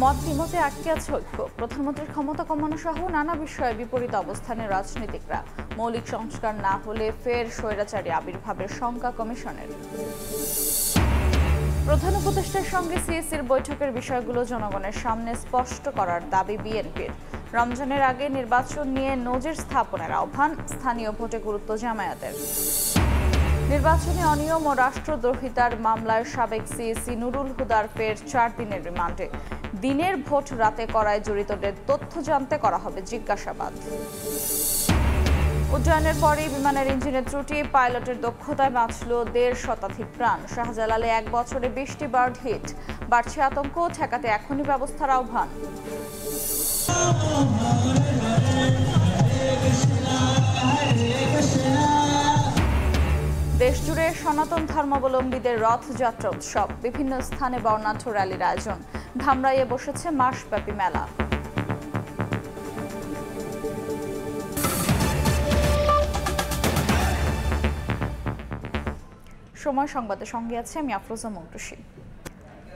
মত দ্বিমতে আটকে আছে ঐক্য। প্রধানমন্ত্রীর ক্ষমতা কমানো সহ নানা বিষয়ে বিপরীত অবস্থানে রাজনীতিকরা। মৌলিক সংস্কার না হলে ফের স্বৈরাচারী আবির্ভাবের শঙ্কা কমিশনের। প্রধান উপদেষ্টার সঙ্গে সিএসির বৈঠকের বিষয়গুলো জনগণের সামনে স্পষ্ট করার দাবি বিএনপির। রমজানের আগে নির্বাচন নিয়ে নজির স্থাপনের আহ্বান। স্থানীয় ভোটে গুরুত্ব জামায়াতের। নির্বাচনে অনিয়ম ও রাষ্ট্রদ্রোহিতার মামলায় সাবেক সিএসি নুরুল হুদার ফের 4 দিনের রিমান্ডে। দিনের ভোট রাতে করায় জড়িতদের তথ্য জানতে করা হবে জিজ্ঞাসাবাদ। উড্ডয়নের পরই বিমানের ইঞ্জিনের ত্রুটি, পাইলটের দক্ষতায় বাঁচল 1.5 শতাধিক প্রাণ। শাহজালালে 1 বছরে 20টি বার্ড হিট। বাড়ছে আতঙ্ক, ঠেকাতে এখনই ব্যবস্থার আহ্বান। দেশজুড়ে সনাতন ধর্মাবলম্বীদের রথযাত্রা উৎসব। বিভিন্ন স্থানে বর্ণাঢ্য র্যালির আয়োজন। ধামরাইয়ে বসেছে মাসব্যাপী মেলা। সময় সংবাদের সঙ্গে আছে আমি আফরোজা মন্টুসী।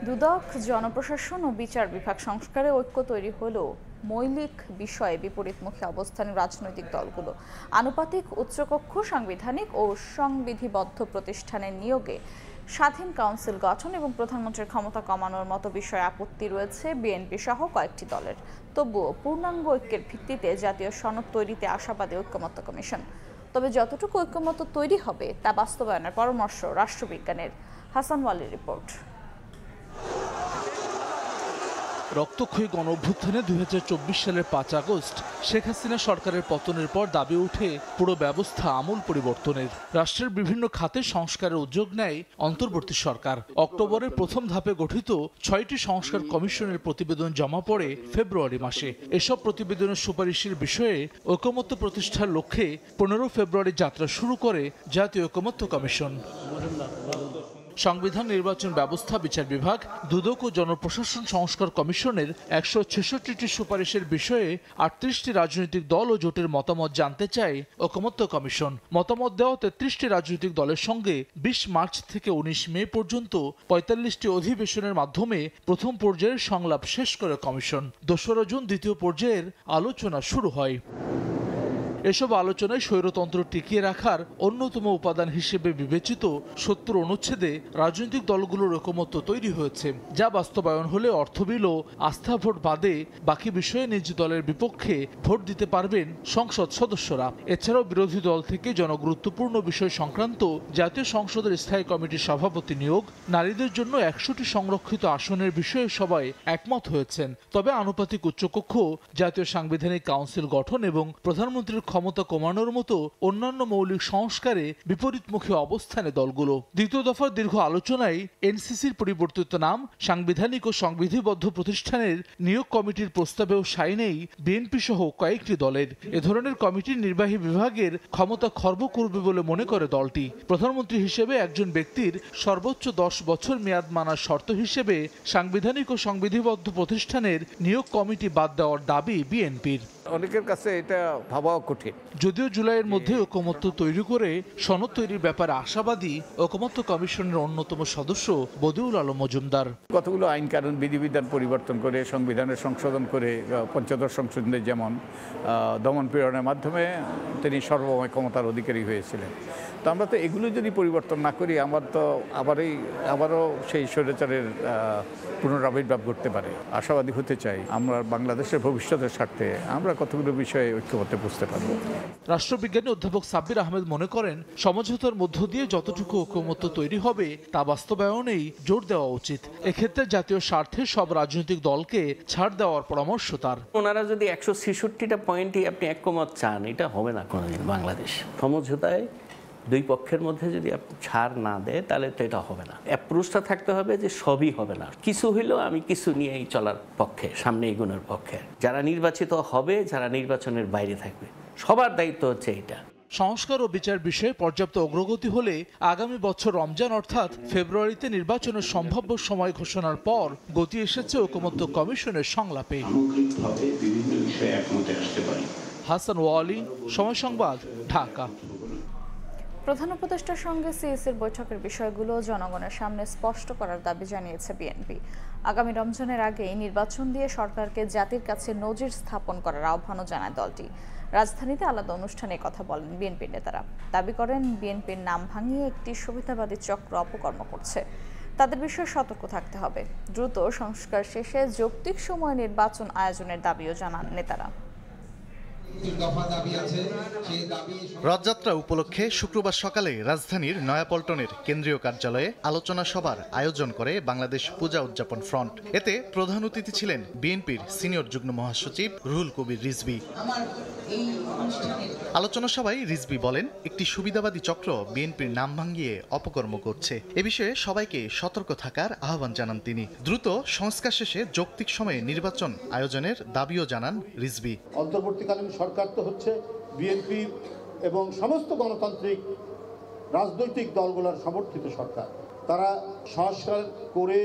দুদক, জনপ্রশাসন ও বিচার বিভাগ সংস্কারে ঐক্য তৈরি হলেও মৌলিক বিষয়ে বিপরীতমুখী অবস্থানের রাজনৈতিক দলগুলো। আনুপাতিক উচ্চকক্ষ, সাংবিধানিক ও সংবিধিবদ্ধ প্রতিষ্ঠানের নিয়োগে স্বাধীন কাউন্সিল গঠন এবং প্রধানমন্ত্রীর ক্ষমতা কমানোর মতো বিষয়ে আপত্তি রয়েছে বিএনপি সহ কয়েকটি দলের। তবুও পূর্ণাঙ্গ ঐক্যের ভিত্তিতে জাতীয় সনদ তৈরিতে আশাবাদী ঐকমত্য কমিশন। তবে যতটুকু ঐকমত্য তৈরি হবে তা বাস্তবায়নের পরামর্শ রাষ্ট্রবিজ্ঞানের। হাসান ওয়ালির রিপোর্ট। রক্তক্ষয়ী গণঅভ্যুত্থানে 2024 সালের 5 আগস্ট শেখ হাসিনা সরকারের পতনের পর দাবি ওঠে পুরো ব্যবস্থা আমূল পরিবর্তনের। রাষ্ট্রের বিভিন্ন খাতে সংস্কারের উদ্যোগ নেয় অন্তর্বর্তী সরকার। অক্টোবরের প্রথম ধাপে গঠিত 6টি সংস্কার কমিশনের প্রতিবেদন জমা পড়ে ফেব্রুয়ারি মাসে। এসব প্রতিবেদনের সুপারিশের বিষয়ে ঐকমত্য প্রতিষ্ঠার লক্ষ্যে 15 ফেব্রুয়ারি যাত্রা শুরু করে জাতীয় ঐকমত্য কমিশন। সংবিধান, নির্বাচন ব্যবস্থা, বিচার বিভাগ, দুদক ও জনপ্রশাসন সংস্কার কমিশনের 166টি সুপারিশের বিষয়ে 38টি রাজনৈতিক দল ও জোটের মতামত জানতে চায় ঐকমত্য কমিশন। মতামত দেওয়া 33টি রাজনৈতিক দলের সঙ্গে 20 মার্চ থেকে 19 মে পর্যন্ত 45টি অধিবেশনের মাধ্যমে প্রথম পর্যায়ের সংলাপ শেষ করে কমিশন। 2রা জুন দ্বিতীয় পর্যায়ের আলোচনা শুরু হয়। এসব আলোচনায় স্বৈরতন্ত্র টিকিয়ে রাখার অন্যতম উপাদান হিসেবে বিবেচিত 70 অনুচ্ছেদে রাজনৈতিক দলগুলোর ঐকমত্য তৈরি হয়েছে, যা বাস্তবায়ন হলে অর্থ বিল ও আস্থা ভোট বাদে বাকি বিষয়ে নিজ দলের বিপক্ষে ভোট দিতে পারবেন সংসদ সদস্যরা। এছাড়াও বিরোধী দল থেকে জনগুরুত্বপূর্ণ বিষয় সংক্রান্ত জাতীয় সংসদের স্থায়ী কমিটির সভাপতি নিয়োগ, নারীদের জন্য 100টি সংরক্ষিত আসনের বিষয়ে সবাই একমত হয়েছেন। তবে আনুপাতিক উচ্চকক্ষ, জাতীয় সাংবিধানিক কাউন্সিল গঠন এবং প্রধানমন্ত্রীর ক্ষমতা কমানোর মতো অন্যান্য মৌলিক সংস্কারে বিপরীতমুখী অবস্থানে দলগুলো। দ্বিতীয় দফার দীর্ঘ আলোচনায় এনসিসির পরিবর্তিত নাম, সাংবিধানিক ও সংবিধিবদ্ধ প্রতিষ্ঠানের নিয়োগ কমিটির প্রস্তাবেও সায় নেই বিএনপি সহ কয়েকটি দলের। এ ধরনের কমিটির নির্বাহী বিভাগের ক্ষমতা খর্ব করবে বলে মনে করে দলটি। প্রধানমন্ত্রী হিসেবে একজন ব্যক্তির সর্বোচ্চ 10 বছর মেয়াদ মানার শর্ত হিসেবে সাংবিধানিক ও সংবিধিবদ্ধ প্রতিষ্ঠানের নিয়োগ কমিটি বাদ দেওয়ার দাবি বিএনপির। অনেকের কাছে এটা ভাবাও কঠিন। যদিও জুলাইয়ের মধ্যে ঐকমত্য তৈরি করে সনদ তৈরির ব্যাপারে আশাবাদী ঐকমত্য কমিশনের অন্যতম সদস্য বদিউল আলম মজুমদার। কতগুলো আইন কানুন বিধিবিধান পরিবর্তন করে সংবিধানের সংশোধন করে পঞ্চদশ সংশোধনে যেমন দমন পীড়নের মাধ্যমে তিনি সর্বময় ক্ষমতার অধিকারী হয়েছিলেন। তো আমরা তো এগুলো যদি পরিবর্তন না করি আমার তো আবারও সেই স্বৈরাচারের পুনরাবির্ভাব ঘটতে পারে। আশাবাদী হতে চাই আমরা বাংলাদেশের ভবিষ্যতের স্বার্থে আমরা কতগুলো বিষয়ে ঐক্যমত্যে বুঝতে পারব। রাষ্ট্রবিজ্ঞানী অধ্যাপক সাব্বির আহমেদ মনে করেন, সমঝোতার মধ্য দিয়ে যতটুকু ঐকমত্য তৈরি হবে তা বাস্তবায়নেই জোর দেওয়া উচিত। এক্ষেত্রে জাতীয় স্বার্থে সব রাজনৈতিক দলকে ছাড় দেওয়ার পরামর্শ তার। ওনারা যদি 166টা পয়েন্টই আপনি ঐকমত চান, এটা হবে না কোনোদিন। বাংলাদেশ সমঝোতায় দুই পক্ষের মধ্যে যদি আপনি ছাড় না দেয় তাহলে তো এটা হবে না। অ্যাপ্রোচটা থাকতে হবে যে সবই হবে না, কিছু হইলেও আমি কিছু নিয়েই চলার পক্ষে, সামনে এগোনোর পক্ষে। যারা নির্বাচিত হবে, যারা নির্বাচনের বাইরে থাকবে, সবার দায়িত্ব হচ্ছে এটা। সংস্কার ও বিচার বিষয়ে পর্যাপ্ত অগ্রগতি হলে আগামী বছর রমজান অর্থাৎ ফেব্রুয়ারিতে নির্বাচনের সম্ভাব্য সময় ঘোষণার পর গতি এসেছে ঐকমত্য কমিশনের সংলাপে। হাসান ওয়ালি, সময় সংবাদ, ঢাকা। প্রধান উপদেষ্টার সঙ্গে সিএসির বৈঠকের বিষয়গুলো জনগণের সামনে স্পষ্ট করার দাবি জানিয়েছে বিএনপি। আগামী রমজানের আগেই নির্বাচন দিয়ে সরকারকে জাতির কাছে নজির স্থাপন করার আহ্বানও জানায় দলটি। রাজধানীতে আলাদা অনুষ্ঠানে কথা বলেন বিএনপির নেতারা। দাবি করেন বিএনপির নাম ভাঙিয়ে একটি সুবিধাবাদী চক্র অপকর্ম করছে। তাদের বিষয়ে সতর্ক থাকতে হবে। দ্রুত সংস্কার শেষে যৌক্তিক সময়ে নির্বাচন আয়োজনের দাবিও জানান নেতারা। রথযাত্রা উপলক্ষে শুক্রবার সকালে রাজধানীর নয়াপল্টনের কেন্দ্রীয় কার্যালয়ে আলোচনা সভার আয়োজন করে বাংলাদেশ পূজা উদযাপন ফ্রন্ট। এতে প্রধান অতিথি ছিলেন বিএনপির সিনিয়র যুগ্ম মহাসচিব রুহুল কবির রিজভী। আলোচনা সভায় রিজভী বলেন, একটি সুবিধাবাদী চক্র বিএনপির নাম ভাঙিয়ে অপকর্ম করছে। এ বিষয়ে সবাইকে সতর্ক থাকার আহ্বান জানান তিনি। দ্রুত সংস্কার শেষে যৌক্তিক সময়ে নির্বাচন আয়োজনের দাবিও জানান রিজভী। অন্তর্বর্তীকালীন সরকার তো হচ্ছে বিএনপি এবং সমস্ত গণতান্ত্রিক রাজনৈতিক দলগুলোর সমর্থিত সরকার। তারা সংস্কার করে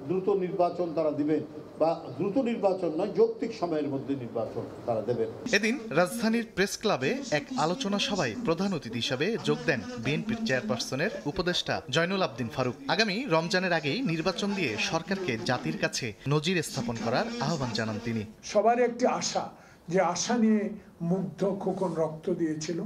দ্রুত নির্বাচন তারা দিবেন, বা দ্রুত নির্বাচন নয়, যৌক্তিক সময়ের মধ্যে নির্বাচন তারা দেবেন। এদিন রাজধানীর প্রেস ক্লাবে এক আলোচনা সভায় প্রধান অতিথি হিসাবে যোগ দেন বিএনপির চেয়ারপারসনের উপদেষ্টা জয়নুল আবদিন ফারুক। আগামী রমজানের আগেই নির্বাচন দিয়ে সরকারকে জাতির কাছে নজির স্থাপন করার আহ্বান জানান তিনি। সবার একটি আশা, যে আশা নিয়ে মুগ্ধ খোকন রক্ত দিয়েছিল,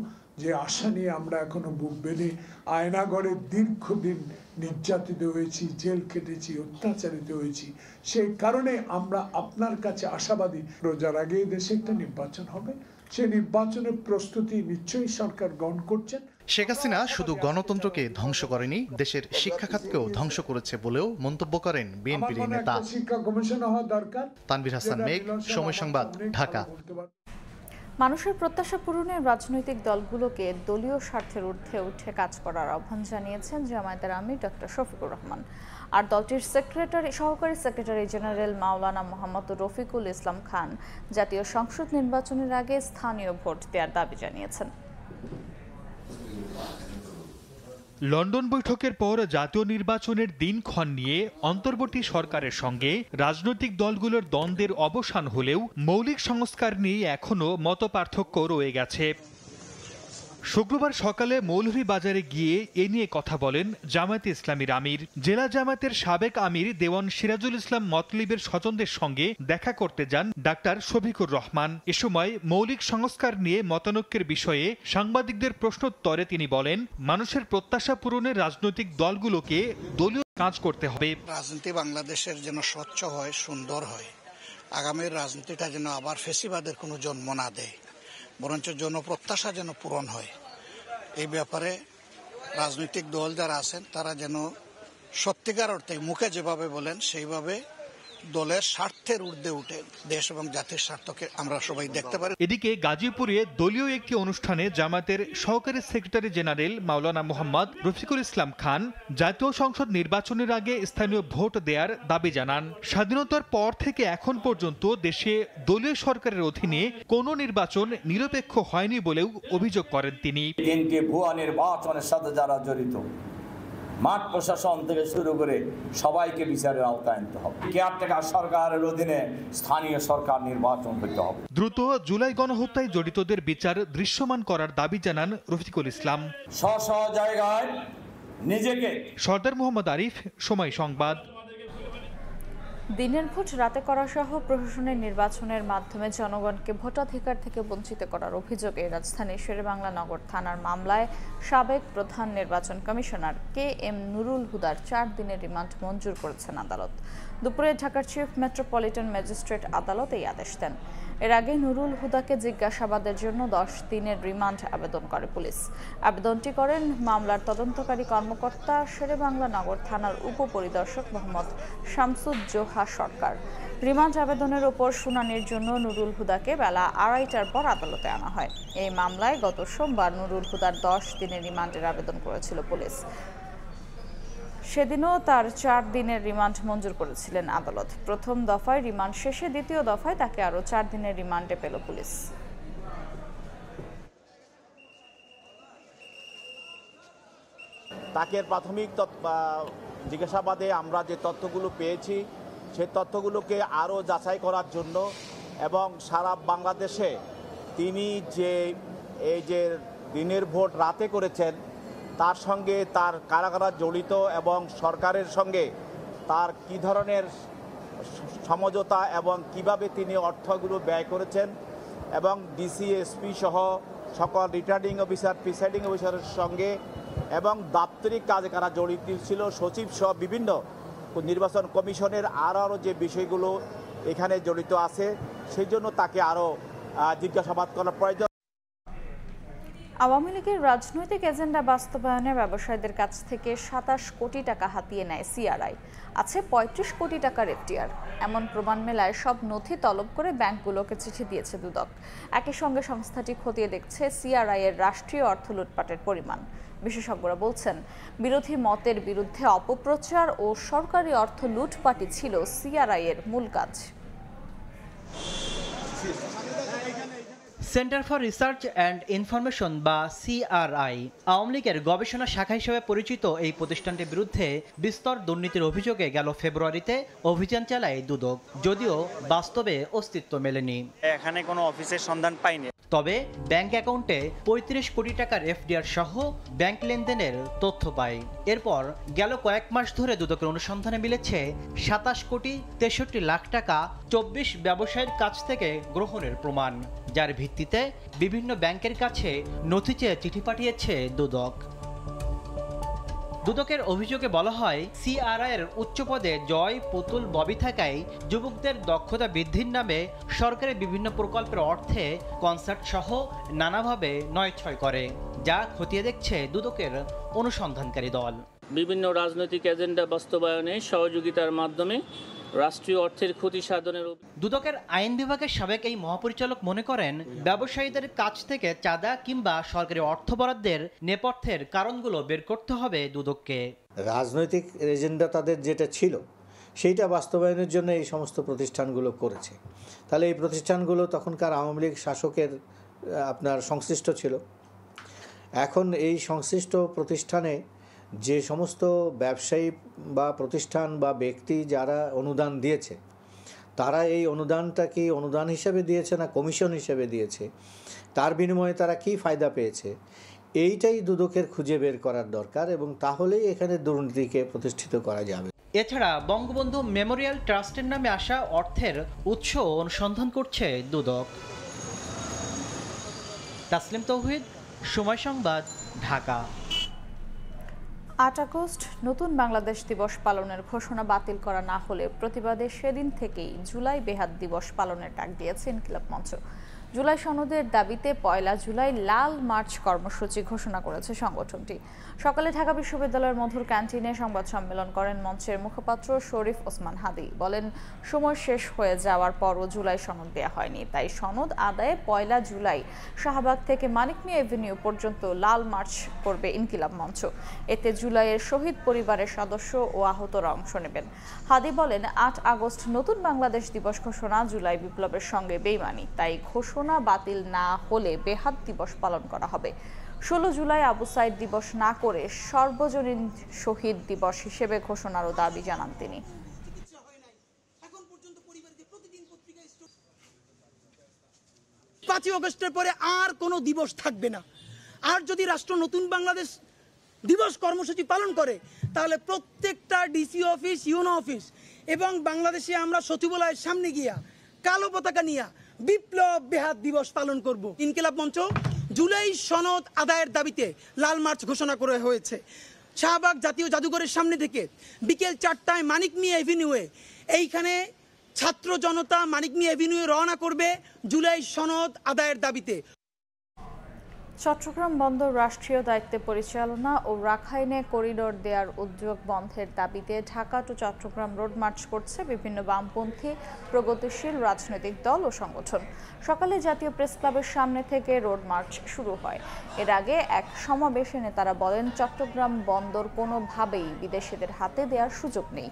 যে আশা নিয়ে আমরা এখনো বুক বেঁধে আয়নাগরে দীর্ঘদিন নির্যাতিত হয়েছি, জেল কেটেছি, অত্যাচারিত হয়েছি। সেই কারণে আমরা আপনার কাছে আশাবাদী, রোজার আগে দেশে একটা নির্বাচন হবে। সেই নির্বাচনের প্রস্তুতি নিশ্চয়ই সরকার গ্রহণ করছেন। শেখ হাসিনা শুধু গণতন্ত্রকে ধ্বংস করেনি, দেশের শিক্ষা খাতকেও ধ্বংস করেছে বলেও মন্তব্য করেন বিএনপির নেতা। শিক্ষা কমিশন হওয়া দরকার। তানভীর হাসান মেঘ, সময় সংবাদ, ঢাকা। মানুষের প্রত্যাশা পূরণে রাজনৈতিক দলগুলোকে দলীয় স্বার্থের ঊর্ধ্বে উঠে কাজ করার আহ্বান জানিয়েছেন জামায়াতের আমির ডক্টর শফিকুর রহমান। আর দলটির সহকারী সেক্রেটারি জেনারেল মাওলানা মোহাম্মদ রফিকুল ইসলাম খান জাতীয় সংসদ নির্বাচনের আগে স্থানীয় ভোট দেওয়ার দাবি জানিয়েছেন। লন্ডন বৈঠকের পর জাতীয় নির্বাচনের দিনক্ষণ নিয়ে অন্তর্বর্তী সরকারের সঙ্গে রাজনৈতিক দলগুলোর দ্বন্দ্বের অবসান হলেও মৌলিক সংস্কার নিয়ে এখনও মতপার্থক্য রয়ে গেছে। শুক্রবার সকালে মৌলভীবাজারে গিয়ে এ নিয়ে কথা বলেন জামায়াতে ইসলামীর আমির। জেলা জামায়াতের সাবেক আমির দেওয়ান সিরাজুল ইসলাম মতলিবের স্বজনদের সঙ্গে দেখা করতে যান ডাক্তার শফিকুর রহমান। এ সময় মৌলিক সংস্কার নিয়ে মতানৈক্যের বিষয়ে সাংবাদিকদের প্রশ্নোত্তরে তিনি বলেন, মানুষের প্রত্যাশা পূরণে রাজনৈতিক দলগুলোকে দলীয় কাজ করতে হবে। রাজনীতি বাংলাদেশের যেন স্বচ্ছ হয়, সুন্দর হয়। আগামীর রাজনীতিটা যেন আবার ফেসিবাদের কোনো জন্ম না দেয়, বরঞ্চ জনপ্রত্যাশা যেন পূরণ হয়। এই ব্যাপারে রাজনৈতিক দল যারা আছেন তারা যেন সত্যিকার অর্থে মুখে যেভাবে বলেন সেইভাবে দলের স্বার্থের ঊর্ধ্বে উঠে দেশ এবং জাতির স্বার্থকে আমরা সবাই দেখতে পারি। এদিকে গাজীপুরে দলীয় একটি অনুষ্ঠানে জামায়াতের সহকারী সেক্রেটারি জেনারেল মাওলানা মোহাম্মদ রফিকুল ইসলাম খান জাতীয় সংসদ নির্বাচনের আগে স্থানীয় ভোট দেওয়ার দাবি জানান। স্বাধীনতার পর থেকে এখন পর্যন্ত দেশে দলীয় সরকারের অধীনে কোনো নির্বাচন নিরপেক্ষ হয়নি বলেও অভিযোগ করেন তিনি। তিনটি ভুয়া নির্বাচনের সাথে যারা জড়িত, মাঠ প্রশাসন থেকে শুরু করে সবাইকে বিচারের আওতায় আনতে হবে। কেয়ারটেকার সরকারের অধীনে স্থানীয় সরকার নির্বাচন করতে হবে। দ্রুত জুলাই গণহত্যায় জড়িতদের বিচার দৃশ্যমান করার দাবি জানান রফিকুল ইসলাম। স্ব জায়গায় নিজেকে। সরদার মোহাম্মদ আরিফ, সময় সংবাদ। দিনের ভোট রাতে করা সহ প্রশাসনের নির্বাচনের মাধ্যমে জনগণকে ভোটাধিকার থেকে বঞ্চিত করার অভিযোগে রাজধানীর শেরেবাংলা নগর থানার মামলায় সাবেক প্রধান নির্বাচন কমিশনার KM নুরুল হুদার 4 দিনের রিমান্ড মঞ্জুর করেছেন আদালত। দুপুরে ঢাকার চিফ মেট্রোপলিটন ম্যাজিস্ট্রেট আদালত এই আদেশ দেন। এর আগে নুরুল হুদাকে জিজ্ঞাসাবাদের জন্য 10 দিনের রিমান্ড আবেদন করে পুলিশ। আবেদনটি করেন মামলার তদন্তকারী কর্মকর্তা শেরেবাংলা নগর থানার উপপরিদর্শক মোহাম্মদ শামসুজ্জোহা সরকার। রিমান্ড আবেদনের ওপর শুনানির জন্য নুরুল হুদাকে বেলা 2:30টার পর আদালতে আনা হয়। এই মামলায় গত সোমবার নুরুল হুদার 10 দিনের রিমান্ডের আবেদন করেছিল পুলিশ। সেদিনও তার 4 দিনের রিমান্ড মঞ্জুর করেছিলেন আদালত। প্রথম দফায় রিমান্ড শেষে দ্বিতীয় দফায় তাকে আরও 4 দিনের রিমান্ডে পেল পুলিশ। তাকে প্রাথমিক জিজ্ঞাসাবাদে আমরা যে তথ্যগুলো পেয়েছি সেই তথ্যগুলোকে আরও যাচাই করার জন্য এবং সারা বাংলাদেশে তিনি যে এই যে দিনের ভোট রাতে করেছেন তার সঙ্গে তার কারা কারা জড়িত এবং সরকারের সঙ্গে তার কি ধরনের সমঝোতা এবং কিভাবে তিনি অর্থগুলো ব্যয় করেছেন এবং ডিসি এসপি সহ সকল রিটার্নিং অফিসার প্রিসাইডিং অফিসারের সঙ্গে এবং দাপ্তরিক কাজে কারা জড়িত ছিল সচিব সহ বিভিন্ন নির্বাচন কমিশনের আরও যে বিষয়গুলো এখানে জড়িত আছে সেই জন্য তাকে আরও জিজ্ঞাসাবাদ করার প্রয়োজন। আওয়ামী লীগের রাজনৈতিক এজেন্ডা বাস্তবায়নে ব্যবসায়ীদের কাছ থেকে ২৭ কোটি টাকা হাতিয়ে নেয় সিআরআই। আছে ৩৫ কোটি টাকার এফডিআর। এমন প্রমাণ মেলায় সব নথি তলব করে ব্যাংকগুলোকে চিঠি দিয়েছে দুদক। একই সঙ্গে সংস্থাটি খতিয়ে দেখছে সিআরআই এর রাষ্ট্রীয় অর্থ লুটপাটের পরিমাণ। বিশেষজ্ঞরা বলছেন, বিরোধী মতের বিরুদ্ধে অপপ্রচার ও সরকারি অর্থ লুটপাটই ছিল সিআরআই এর মূল কাজ। Centre for research and information বা সিআরআই আওয়ামী লীগের গবেষণা শাখা হিসেবে পরিচিত এই প্রতিষ্ঠানটির বিরুদ্ধে বিস্তর দুর্নীতির অভিযোগে গেল ফেব্রুয়ারিতে অভিযান চালায় দুদক, যদিও বাস্তবে অস্তিত্ব মেলেনি। এখানে কোনো অফিসের সন্ধান পাইনি। তবে ব্যাংক অ্যাকাউন্টে ৩৫ কোটি টাকার এফডিআর সহ ব্যাংক লেনদেনের তথ্য পায়। এরপর গেল কয়েক মাস ধরে দুদকের অনুসন্ধানে মিলেছে ২৭ কোটি ৬৩ লাখ টাকা ২৪ ব্যবসায়ীর কাছ থেকে গ্রহণের প্রমাণ, যার ভিত্তিতে বিভিন্ন ব্যাংকের কাছে নথি চেয়ে চিঠি পাঠিয়েছে দুদক। দুদকের অভিযোগে বলা হয়, সিআরআই এর উচ্চ পদে জয়, পুতুল, ববি থাকায় যুবকদের দক্ষতা বৃদ্ধির নামে সরকারের বিভিন্ন প্রকল্পের অর্থে কনসার্ট সহ নানাভাবে নয়ছয় করে, যা খতিয়ে দেখছে দুদকের অনুসন্ধানকারী দল। বিভিন্ন রাজনৈতিক এজেন্ডা বাস্তবায়নে সহযোগিতার মাধ্যমে রাষ্ট্রীয় অর্থের ক্ষতি সাধনের। দুদকের আইন বিভাগের সাবেক এই মহাপরিচালক মনে করেন, ব্যবসায়ীদের কাছ থেকে চাঁদা কিংবা সরকারি অর্থ বরাদ্দের নেপথ্যের কারণগুলো বের করতে হবে দুদককে। রাজনৈতিক এজেন্ডা তাদের যেটা ছিল সেইটা বাস্তবায়নের জন্য এই সমস্ত প্রতিষ্ঠানগুলো করেছে। তাহলে এই প্রতিষ্ঠানগুলো তখনকার আওয়ামী লীগ শাসকের সংশ্লিষ্ট ছিল। এখন এই সংশ্লিষ্ট প্রতিষ্ঠানে যে সমস্ত ব্যবসায়ী বা প্রতিষ্ঠান বা ব্যক্তি যারা অনুদান দিয়েছে, তারা এই অনুদানটা কি অনুদান হিসেবে দিয়েছে না কমিশন হিসেবে দিয়েছে, তার বিনিময়ে তারা কি ফায়দা পেয়েছে, এইটাই দুদকের খুঁজে বের করার দরকার, এবং তাহলেই এখানে দুর্নীতিকে প্রতিষ্ঠিত করা যাবে। এছাড়া বঙ্গবন্ধু মেমোরিয়াল ট্রাস্টের নামে আসা অর্থের উৎস অনুসন্ধান করছে দুদক। তাসলিম তৌহিদ, সময় সংবাদ, ঢাকা। ৮ আগস্ট নতুন বাংলাদেশ দিবস পালনের ঘোষণা বাতিল করা না হলে প্রতিবাদে সেদিন থেকেই জুলাই বেহাত দিবস পালনের ডাক দিয়েছে ইনকিলাব মঞ্চ। জুলাই সনদের দাবিতে ১ জুলাই লাল মার্চ কর্মসূচি ঘোষণা করেছে সংগঠনটি। সকালে ঢাকা বিশ্ববিদ্যালয়ের মধুর ক্যান্টিনে সংবাদ সম্মেলন করেন মঞ্চের মুখপাত্র শরীফ ওসমান হাদি। বলেন, সময় শেষ হয়ে যাওয়ার পরও জুলাই সনদ দেওয়া হয়নি, তাই সনদ আদায়ে ১ জুলাই শাহবাগ থেকে মানিক মিয়া এভিনিউ পর্যন্ত লাল মার্চ করবে ইনকিলাব মঞ্চ। এতে জুলাইয়ের শহীদ পরিবারের সদস্য ও আহতরা অংশ নেবেন। হাদি বলেন, ৮ আগস্ট নতুন বাংলাদেশ দিবস ঘোষণা জুলাই বিপ্লবের সঙ্গে বেইমানি, তাই ঘোষণা বাতিল না হলে বেহাত দিবস পালন করা হবে। ১৬ জুলাই আবু সাইদ দিবস না করে সর্বজনীন শহীদ দিবস হিসেবে ঘোষণারও দাবি জানান তিনি। ৫ আগস্টের পরে আর কোনো দিবস থাকবে না। আর যদি রাষ্ট্র নতুন বাংলাদেশ দিবস কর্মসূচি পালন করে, তাহলে প্রত্যেকটা ডিসি অফিস, ইউনো অফিস এবং বাংলাদেশে আমরা সচিবালয়ের সামনে গিয়া কালো পতাকা নিয়ে বিপ্লব বেহাত দিবস পালন করব। ইনকিলাব মঞ্চ জুলাই সনদ আদায়ের দাবিতে লাল মার্চ ঘোষণা করা হয়েছে। শাহবাগ জাতীয় জাদুঘরের সামনে থেকে বিকেল ৪টায় মানিক মিয়া এভিনিউয়ে এইখানে ছাত্র জনতা মানিক মিয়া এভিনিউয়ে রওনা করবে জুলাই সনদ আদায়ের দাবিতে। চট্টগ্রাম বন্দর রাষ্ট্রীয় দায়িত্বে পরিচালনা ও রাখাইনে করিডোর দেওয়ার উদ্যোগ বন্ধের দাবিতে Dhaka to Chittagong road march করছে বিভিন্ন বামপন্থী প্রগতিশীল রাজনৈতিক দল ও সংগঠন। সকালে জাতীয় প্রেস ক্লাবের সামনে থেকে রোড মার্চ শুরু হয়। এর আগে এক সমাবেশে নেতারা বলেন, চট্টগ্রাম বন্দর কোনোভাবেই বিদেশিদের হাতে দেওয়ার সুযোগ নেই,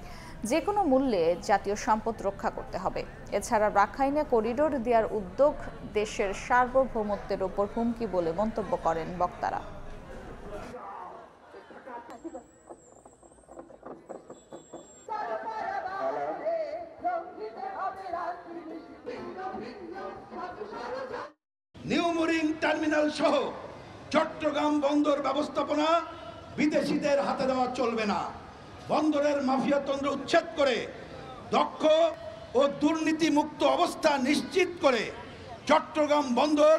যে কোনো মূল্যে জাতীয় সম্পদ রক্ষা করতে হবে। এছাড়া রাখাইনে করিডোর দেওয়ার উদ্যোগ দেশের সার্বভৌমত্বের ওপর হুমকি বলে মন্তব্য করেন বক্তারা। নিউ মুরিং টার্মিনাল সহ চট্টগ্রাম বন্দর ব্যবস্থাপনা বিদেশিদের হাতে দেওয়া চলবে না। বন্দরের মাফিয়াতন্ত্র উচ্ছেদ করে দক্ষ ও দুর্নীতিমুক্ত অবস্থা নিশ্চিত করে চট্টগ্রাম বন্দর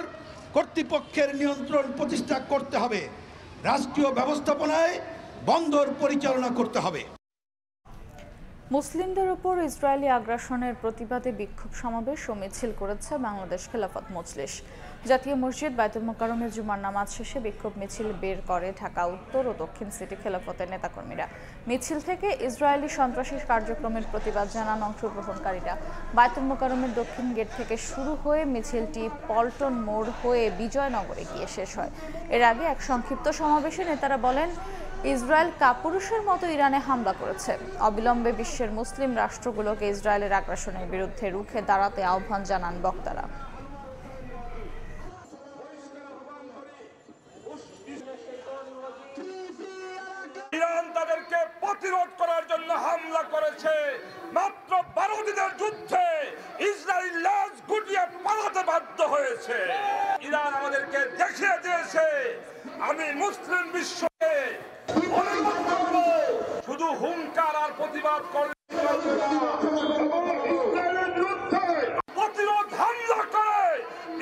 কর্তৃপক্ষের নিয়ন্ত্রণ প্রতিষ্ঠা করতে হবে। রাষ্ট্রীয় ব্যবস্থাপনায় বন্দর পরিচালনা করতে হবে। মুসলিমদের উপর ইসরায়েলি আগ্রাসনের প্রতিবাদে বিক্ষোভ সমাবেশ ও মিছিল করেছে বাংলাদেশ খেলাফত মজলিস। জাতীয় মসজিদ বায়তুল মোকাররমে জুমার নামাজ শেষে বিক্ষোভ মিছিল বের করে ঢাকা উত্তর ও দক্ষিণ সিটি খেলাফতের নেতাকর্মীরা। মিছিল থেকে ইসরায়েলি সন্ত্রাসী কার্যক্রমের প্রতিবাদ জানান অংশগ্রহণকারীরা। বায়তুল মোকাররমের দক্ষিণ গেট থেকে শুরু হয়ে মিছিলটি পল্টন মোড় হয়ে বিজয়নগরে গিয়ে শেষ হয়। এর আগে এক সংক্ষিপ্ত সমাবেশে নেতারা বলেন, ইসরায়েল কাপুরুষের মতো ইরানে হামলা করেছে। অবিলম্বে বিশ্বের মুসলিম রাষ্ট্রগুলোকে ইসরায়েলের আগ্রাসনের বিরুদ্ধে রুখে দাঁড়াতে আহ্বান জানান বক্তারা। ইরান তাদেরকে প্রতিরোধ করার জন্য হামলা করেছে। মাত্র 12 দিনের যুদ্ধে ইসরায়েল লাশ গুটিয়ে পালাতে বাধ্য হয়েছে। ইরান আমাদেরকে দেখিয়ে দিয়েছে, আমি মুসলিম বিশ্বকে শুধু হুঙ্কার আর প্রতিবাদ করলে প্রতিরোধ হামলা করে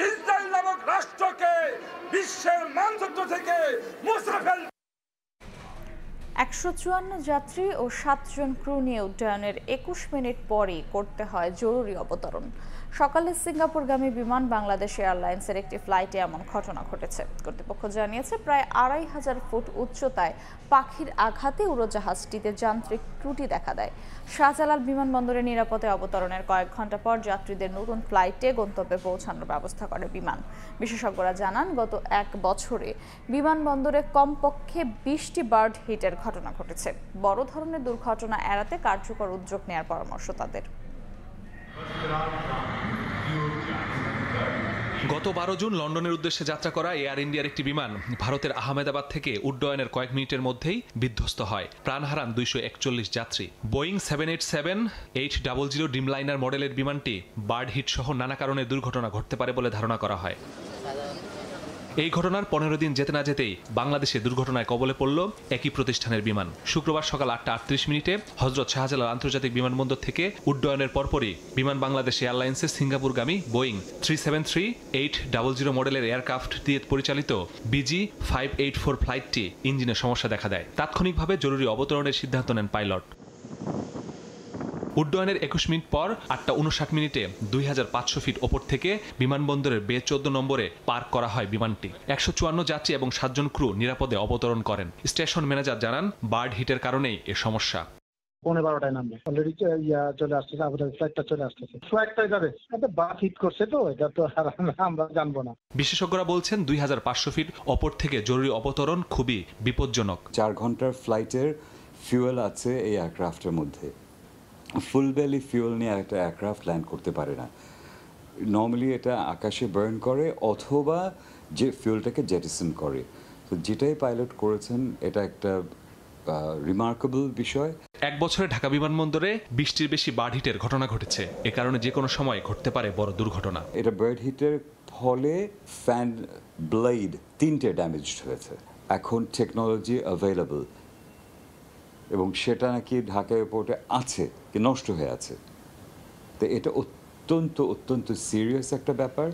ইসরায়েল নামক রাষ্ট্রকে বিশ্বের মানচিত্র থেকে মুছে ফেলবে। 154 যাত্রী ও 7 জন ক্রু নিয়ে উড্ডয়নের 21 মিনিট পরই করতে হয় জরুরি অবতরণ। সকালে সিঙ্গাপুরগামী বিমান বাংলাদেশ এয়ারলাইন্সের একটি ফ্লাইটে এমন ঘটনা ঘটেছে। কর্তৃপক্ষ জানিয়েছে, প্রায় 2500 ফুট উচ্চতায় পাখির আঘাতে উড়োজাহাজটিতে যান্ত্রিক ত্রুটি দেখা দেয়। শাহজালাল বিমানবন্দরে নিরাপদে অবতরণের কয়েক ঘন্টা পর যাত্রীদের নতুন ফ্লাইটে গন্তব্যে পৌঁছানোর ব্যবস্থা করে বিমান। বিশেষজ্ঞরা জানান, গত 1 বছরে বিমানবন্দরে কমপক্ষে 20টি বার্ড হিটের ঘটনা ঘটেছে। বড় ধরনের দুর্ঘটনা এড়াতে কার্যকর উদ্যোগ নেওয়ার পরামর্শ তাদের। গত 12 জুন লন্ডনের উদ্দেশ্যে যাত্রা করা এয়ার ইন্ডিয়ার একটি বিমান ভারতের আহমেদাবাদ থেকে উড্ডয়নের কয়েক মিনিটের মধ্যেই বিধ্বস্ত হয়। প্রাণ হারান 241 যাত্রী। বোয়িং 787-800 ড্রিমলাইনার মডেলের বিমানটি বার্ড হিট সহ নানা কারণে দুর্ঘটনা ঘটতে পারে বলে ধারণা করা হয়। এই ঘটনার 15 দিন যেতে না যেতেই বাংলাদেশে দুর্ঘটনায় কবলে পড়ল একই প্রতিষ্ঠানের বিমান। শুক্রবার সকাল 8টা 38 হযরত শাহজালাল আন্তর্জাতিক বিমানবন্দর থেকে উড্ডয়নের পরপরই বিমান বাংলাদেশ এয়ারলাইন্সের সিঙ্গাপুরগামী বোয়িং 373-800 মডেলের এয়ারক্রাফট দিয়ে পরিচালিত BG584 ফ্লাইটটি ইঞ্জিনে সমস্যা দেখা দেয়। তাৎক্ষণিকভাবে জরুরি অবতরণের সিদ্ধান্ত নেন পাইলট। উড্ডয়নের 21 মিনিট পর 8টা 59 2500 ফিট ওপর থেকে বিমানবন্দরের বে 14 নম্বরে পার্ক করা হয় বিমানটি। 154 যাত্রী এবং 7 জন ক্রু নিরাপদে অবতরণ করেন। স্টেশন ম্যানেজার জানান, বার্ড হিটের কারণেই এ সমস্যা। 12:15 নামবে অলরেডি চলে আসতেছে, আবুধাবি ফ্লাইটটা চলে আসতেছে। ফ্লাইটটা যাবে, এটা বাস হিট করছে, তো এটা তো আমরা জানবো না। বিশেষজ্ঞরা বলছেন 2500 ফিট ওপর থেকে জরুরি অবতরণ খুবই বিপজ্জনক। 4 ঘন্টার ফ্লাইটের ফিউয়েল আছে এই এয়ারক্রাফটের মধ্যে। ফুল বেলি ফিউয়েল নিয়ে একটা এয়ারক্রাফট ল্যান্ড করতে পারে না। নর্মালি এটা আকাশে বার্ন করে অথবা যে ফিউয়েলটাকে জেটিসন করে। তো যেটাই পাইলট করেছেন এটা একটা রিমার্কেবল বিষয়। 1 বছরে ঢাকা বিমানবন্দরে 20টির বেশি বার্ড হিটের ঘটনা ঘটেছে। এ কারণে যে কোনো সময় ঘটতে পারে বড় দুর্ঘটনা। এটা বার্ড হিটের ফলে ফ্যান ব্লেড 3টে ড্যামেজড হয়েছে। এখন টেকনোলজি অ্যাভেলেবল এবং সেটা নাকি ঢাকা এয়ারপোর্টে আছে, কি নষ্ট হয়ে আছে। তো এটা অত্যন্ত সিরিয়াস একটা ব্যাপার।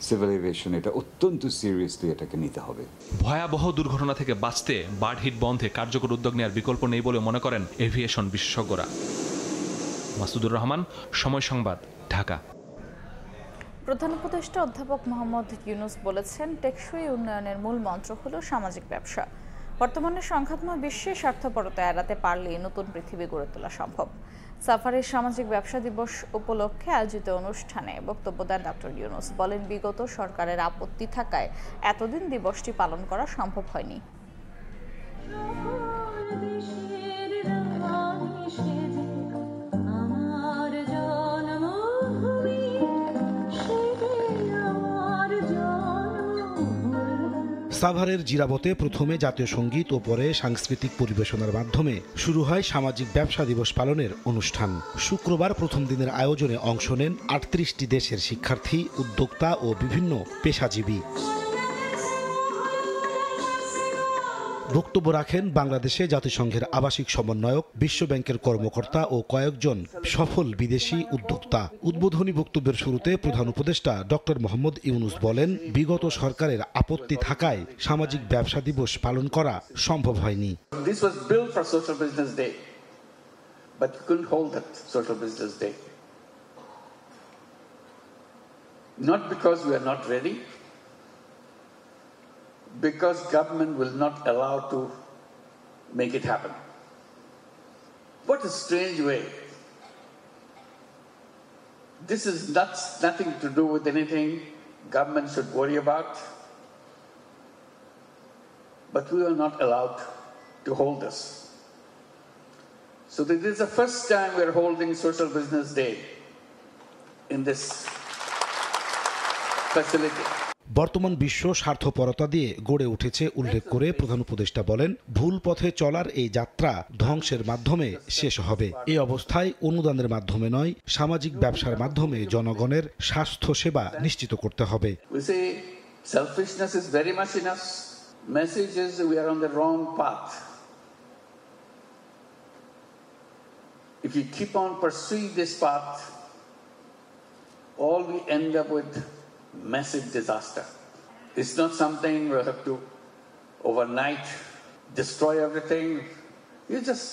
সিভিল এভিয়েশন এটা অত্যন্ত সিরিয়াসলি এটাকে নিতে হবে। ভয়াবহ দুর্ঘটনা থেকে বাঁচতে বার্ড হিট বন্ধে কার্যকর উদ্যোগ নেওয়ার বিকল্প নেই বলে মনে করেন এভিয়েশন বিশেষজ্ঞরা। মাসুদুর রহমান, সময় সংবাদ, ঢাকা। প্রধান উপদেষ্টা অধ্যাপক মোহাম্মদ ইউনূস বলেছেন, টেকসই উন্নয়নের মূল মন্ত্র হলো সামাজিক ব্যবসা। বর্তমানে সংঘাতময় বিশ্বে স্বার্থপরতা এড়াতে পারলেই নতুন পৃথিবী গড়ে তোলা সম্ভব। সাফারির সামাজিক ব্যবসা দিবস উপলক্ষে আয়োজিত অনুষ্ঠানে বক্তব্য দেন ডক্টর ইউনূস। বলেন, বিগত সরকারের আপত্তি থাকায় এতদিন দিবসটি পালন করা সম্ভব হয়নি। সাভারের জিরাবতে প্রথমে জাতীয় সঙ্গীত ও পরে সাংস্কৃতিক পরিবেশনার মাধ্যমে শুরু হয় সামাজিক ব্যবসা দিবস পালনের অনুষ্ঠান। শুক্রবার প্রথম দিনের আয়োজনে অংশ নেন 38টি দেশের শিক্ষার্থী, উদ্যোক্তা ও বিভিন্ন পেশাজীবী। বক্তব্য রাখেন বাংলাদেশে জাতিসংঘের আবাসিক সমন্বয়ক, বিশ্ব ব্যাংকের কর্মকর্তা ও কয়েকজন সফল বিদেশি উদ্যোক্তা। উদ্বোধনী বক্তব্যের শুরুতে প্রধান উপদেষ্টা ডক্টর মোহাম্মদ ইউনূস বলেন, বিগত সরকারের আপত্তি থাকায় সামাজিক ব্যবসা দিবস পালন করা সম্ভব হয়নি। This was built for Social Business Day, but you couldn't hold that Social Business Day. Not because we are not ready, because government will not allow to make it happen. What a strange way. This is nothing to do with anything government should worry about, but we are not allowed to hold this. So this is the first time we are holding Social Business Day in this facility. বর্তমান বিশ্ব স্বার্থপরতা দিয়ে গড়ে উঠেছে উল্লেখ করে প্রধান উপদেষ্টা বলেন, ভুল পথে চলার এই যাত্রা ধ্বংসের মাধ্যমে শেষ হবে। এই অবস্থায় অনুদানের মাধ্যমে নয়, সামাজিক ব্যবসার মাধ্যমে জনগণের স্বাস্থ্য সেবা নিশ্চিত করতে হবে। We say selfishness is very much in us. Message is we are on the wrong path. If you keep on pursuing this path, all we end up with massive disaster. It's not something we have to overnight destroy everything. You're just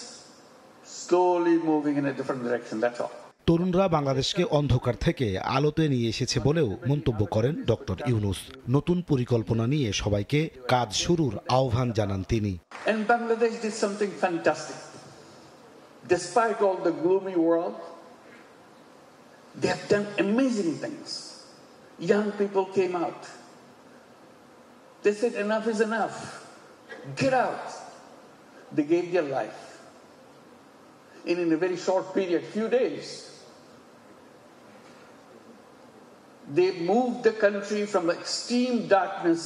slowly moving in a different direction, that's all. তরুণরা বাংলাদেশকে অন্ধকার থেকে আলোতে নিয়ে এসেছে বলেও মন্তব্য করেন ডক্টর ইউনূস। নতুন পরিকল্পনা নিয়ে সবাইকে কাজ শুরুর আহ্বান জানান তিনি। And Bangladesh did something fantastic. Despite all the gloomy world, they have done amazing things. Young people came out. They said enough is enough. Get out. They gave their life. In a very short period, few days, they moved the country from extreme darkness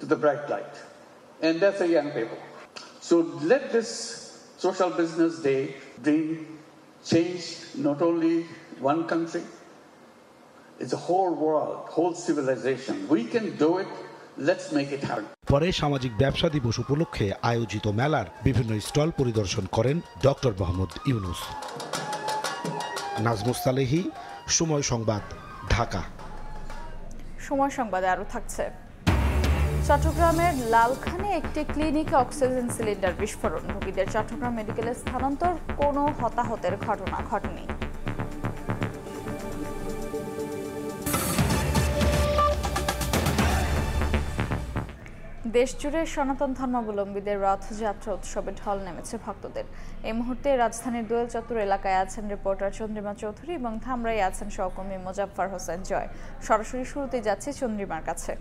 to the bright light. And that's the young people. So let this Social Business Day bring change not only one country, it's a whole world, whole civilization. We can do it. Let's make it happen. পরে সামাজিক ব্যবসা দিবস উপলক্ষে আয়োজিত মেলার বিভিন্ন stall পরিদর্শন করেন ডক্টর মোহাম্মদ ইউনূস। নাজমুস সালেহী, সময় সংবাদ, ঢাকা। সময় সংবাদে আরো থাকছে। চট্টগ্রামের লালখানে একটি ক্লিনিকে অক্সিজেন সিলিন্ডার বিস্ফোরণ, রোগীদের চট্টগ্রাম মেডিকেলে স্থানান্তর, কোনো হতাহতের ঘটনা ঘটেনি। দেশজুড়ে সনাতন ধর্মাবলম্বীদের রথযাত্রা উৎসবে ঢল নেমেছে ভক্তদের। এই মুহূর্তে রাজধানীর দোয়েল চত্বর এলাকায় আছেন রিপোর্টার চন্দ্রিমা চৌধুরী এবং ধামরাই আছেন সহকর্মী মোজাফফর হোসেন জয়। সরাসরি শুরুতেই যাচ্ছে চন্দ্রিমার কাছে।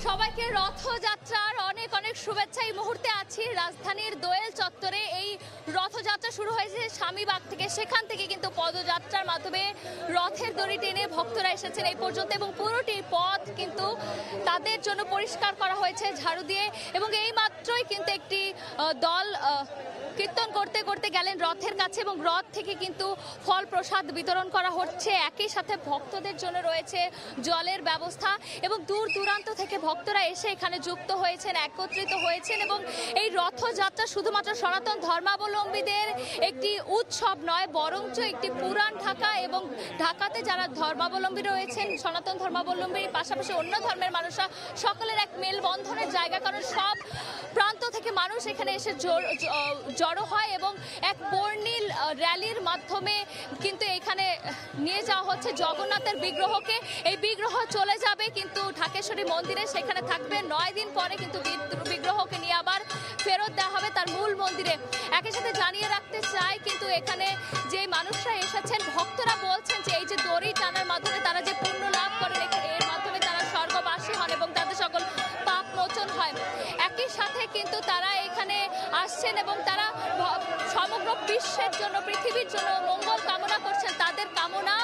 সবাইকে রথযাত্রার অনেক অনেক শুভেচ্ছা। এই মুহূর্তে আছি রাজধানীর দোয়েল চত্বরে। এই রথযাত্রা শুরু হয়েছে স্বামীবাগ থেকে, সেখান থেকে কিন্তু পদযাত্রার মাধ্যমে রথের দড়ি টেনে ভক্তরা এসেছেন এই পর্যন্ত এবং পুরোটি পথ কিন্তু তাদের জন্য পরিষ্কার করা হয়েছে ঝাড়ু দিয়ে। এবং এই মাত্রই কিন্তু একটি দল কীর্তন করতে করতে গেলেন রথের কাছে এবং রথ থেকে কিন্তু ফল প্রসাদ বিতরণ করা হচ্ছে। একই সাথে ভক্তদের জন্য রয়েছে জলের ব্যবস্থা এবং দূর দূরান্ত থেকে ভক্তরা এসে এখানে যুক্ত হয়েছেন, একত্রিত হয়েছেন। এবং এই রথযাত্রা শুধুমাত্র সনাতন ধর্মাবলম্বীদের একটি উৎসব নয়, বরঞ্চ একটি পুরান ঢাকা এবং ঢাকাতে যারা ধর্মাবলম্বী রয়েছেন, সনাতন ধর্মাবলম্বীর পাশাপাশি অন্য ধর্মের মানুষরা সকলের এক মেলবন্ধনের জায়গা। কারণ সব প্রান্ত থেকে মানুষ এখানে এসে জড়ো হয় এবং এক বর্ণিল র্যালির মাধ্যমে কিন্তু এখানে নিয়ে যাওয়া হচ্ছে জগন্নাথের বিগ্রহকে। এই বিগ্রহ চলে যাবে কিন্তু ঢাকেশ্বরী মন্দিরে, সেখানে থাকবে 9 দিন পরে কিন্তু বিগ্রহকে নিয়ে আবার ফেরত দেওয়া হবে তার মূল মন্দিরে। একই সাথে জানিয়ে রাখতে চাই কিন্তু এখানে যে মানুষরা এসেছেন, ভক্তরা বলছেন যে এই যে দড়ি টানার মাধ্যমে তারা যে পুণ্য লাভ করেন, এর মাধ্যমে তারা স্বর্গবাসী হন এবং তাদের সকল পাপ মোচন হয়। একই সাথে কিন্তু তারা এখানে আসছেন এবং তারা সমগ্র বিশ্বের জন্য, পৃথিবীর জন্য মঙ্গল কামনা করছেন। তাদের কামনা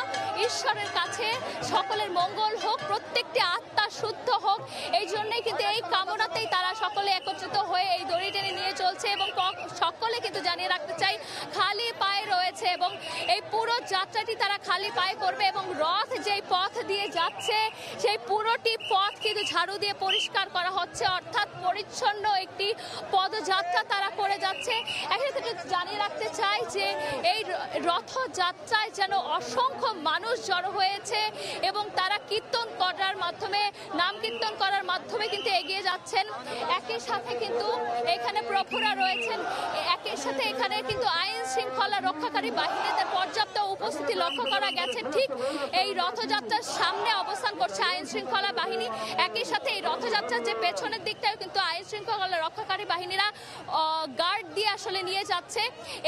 ঈশ্বরের কাছে সকলের মঙ্গল হোক, প্রত্যেকটি আত্মা শুদ্ধ হোক হোক, এই জন্যই কিন্তু এই কামনাতেই তারা সকলে একত্রিত হয়ে এই দড়ি টেনে নিয়ে চলছে। এবং সকলে কিন্তু জানিয়ে রাখতে চাই খালি পায়ে রয়েছে এবং এই পুরো যাত্রাটি তারা খালি পায়ে করবে এবং রথ যেই পথ দিয়ে যাচ্ছে সেই পুরোটি পথ কিন্তু ঝাড়ু দিয়ে পরিষ্কার করা হচ্ছে, অর্থাৎ পরিচ্ছন্ন একটি পদযাত্রা তারা করে যাচ্ছে। এক্ষেত্রে জানিয়ে রাখতে চাই যে এই রথযাত্রায় যেন অসংখ্য মানুষ জড়ো হয়েছে এবং তারা কীর্তন করার মাধ্যমে, নাম কীর্তন করার মাধ্যমে কিন্তু এগিয়ে যাচ্ছেন। একই সাথে কিন্তু এখানে প্রভুরা রয়েছেন, একই সাথে এখানে কিন্তু আইন শৃঙ্খলা রক্ষাকারী বাহিনীদের পর্যাপ্ত উপস্থিতি লক্ষ্য করা গেছে। ঠিক এই রথযাত্রার সামনে অবস্থান করছে আইন শৃঙ্খলা বাহিনী, একই সাথে এই রথযাত্রার যে পেছনের দিকটাও কিন্তু আইন শৃঙ্খলা রক্ষাকারী বাহিনীরা গার্ড দিয়ে আসলে নিয়ে যাচ্ছে।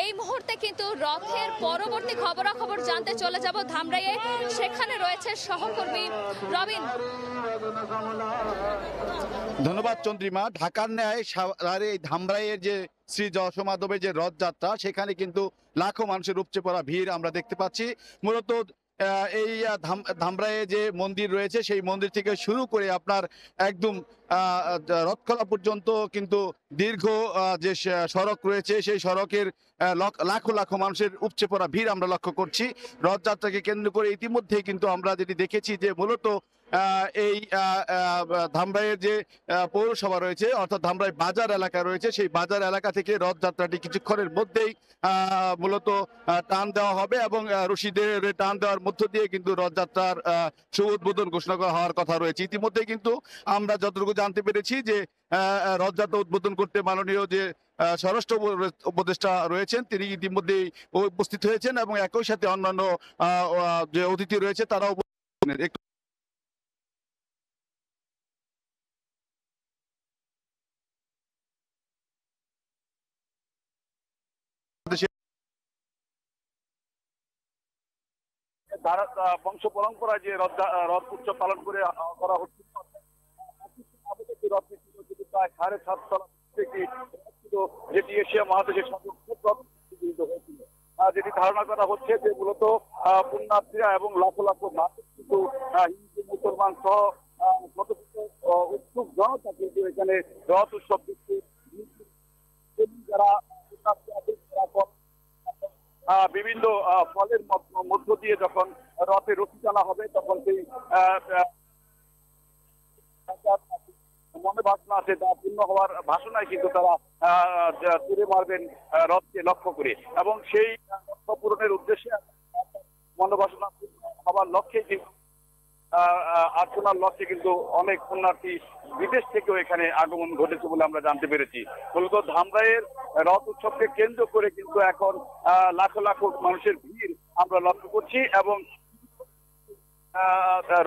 এই মুহূর্তে কিন্তু রথের পরবর্তী খবরাখবর জানতে চলে যাব ধামরাইয়ে, সেখানে রয়েছে সহকর্মী রবিন। ধন্যবাদ চন্দ্রিমা। ঢাকার ন্যায় এই ধামরাইয়ের যে শ্রী যশো মাধবের যে রথযাত্রা, সেখানে কিন্তু লাখো মানুষের উপচে পড়া ভিড় আমরা দেখতে পাচ্ছি। মূলত এই ধামরাইয়ে যে মন্দির রয়েছে সেই মন্দির থেকে শুরু করে আপনার একদম রথখোলা পর্যন্ত কিন্তু দীর্ঘ যে সড়ক রয়েছে সেই সড়কের লাখো লাখো মানুষের উপচে পড়া ভিড় আমরা লক্ষ্য করছি। রথযাত্রাকে কেন্দ্র করে ইতিমধ্যেই কিন্তু আমরা যেটি দেখেছি যে মূলত এই ধামরাইয়ের যে পৌরসভা রয়েছে অর্থাৎ ধামরাই বাজার এলাকা রয়েছে, সেই বাজার এলাকা থেকে রথযাত্রাটি কিছুক্ষণের মধ্যেই মূলত টান দেওয়া হবে এবং রশিদের টান দেওয়ার মধ্য দিয়ে কিন্তু রথযাত্রার শুভ উদ্বোধন ঘোষণা করা হওয়ার কথা রয়েছে। ইতিমধ্যে কিন্তু আমরা যতটুকু জানতে পেরেছি যে রথযাত্রা উদ্বোধন করতে মাননীয় যে স্বরাষ্ট্র উপদেষ্টা রয়েছেন তিনি ইতিমধ্যেই উপস্থিত হয়েছেন এবং একই সাথে অন্যান্য যে অতিথি রয়েছে তারাও একটু বংশ পরম্পরায় যে রথ উৎসব পালন করে করা হচ্ছে, প্রায় 7.5 তলা যেটি এশিয়া মহাদেশের হয়েছিল, যেটি ধারণা করা হচ্ছে যে মূলত পুণ্যার্থীরা এবং লাখো লাখো মানুষ কিন্তু হিন্দু মুসলমান সহ উৎসুক জনতা কিন্তু এখানে রথ উৎসব দেখতে যারা বিভিন্ন ফলের মধ্য দিয়ে যখন রথে রশি টানা হবে তখন সেই মনে বাসনা আছে তা পূর্ণ হওয়ার ভাষণায় কিন্তু তারা তুলে মারবেন রথকে লক্ষ্য করে এবং সেই লক্ষ্য পূরণের উদ্দেশ্যে মনোবাসনা হওয়ার লক্ষ্যে কিন্তু আর্চনার লক্ষ্যে কিন্তু অনেক পুণ্যার্থী বিদেশ থেকেও এখানে আগমন ঘটেছে বলে আমরা জানতে পেরেছি। মূলত ধামরাইয়ের রথ উৎসবকে কেন্দ্র করে কিন্তু এখন লাখো লাখো মানুষের ভিড় আমরা লক্ষ্য করছি এবং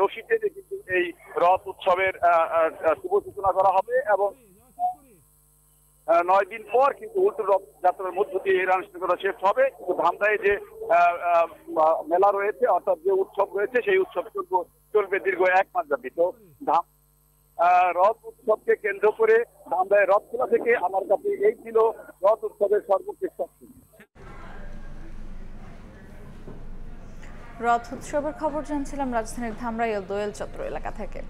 রশিদে কিন্তু এই রথ উৎসবের শুভ সূচনা করা হবে এবং 9 দিন পর কিন্তু উল্টো রথ যাত্রার মধ্য দিয়ে এই আনুষ্ঠানিকতা শেষ হবে। কিন্তু ধামরাইয়ে যে মেলা রয়েছে অর্থাৎ যে উৎসব রয়েছে সেই উৎসব চলবে দীর্ঘ 1 মাস ব্যাপী। তো রথ উৎসবকে কেন্দ্র করে ধামরাই রথখোলা থেকে আমার কাছে এই ছিল রথ উৎসবের সর্বশেষ তথ্য। রথ উৎসবের খবর জানছিলাম রাজধানীর ধামরাই ও দোয়েল চত্বর এলাকা থেকে।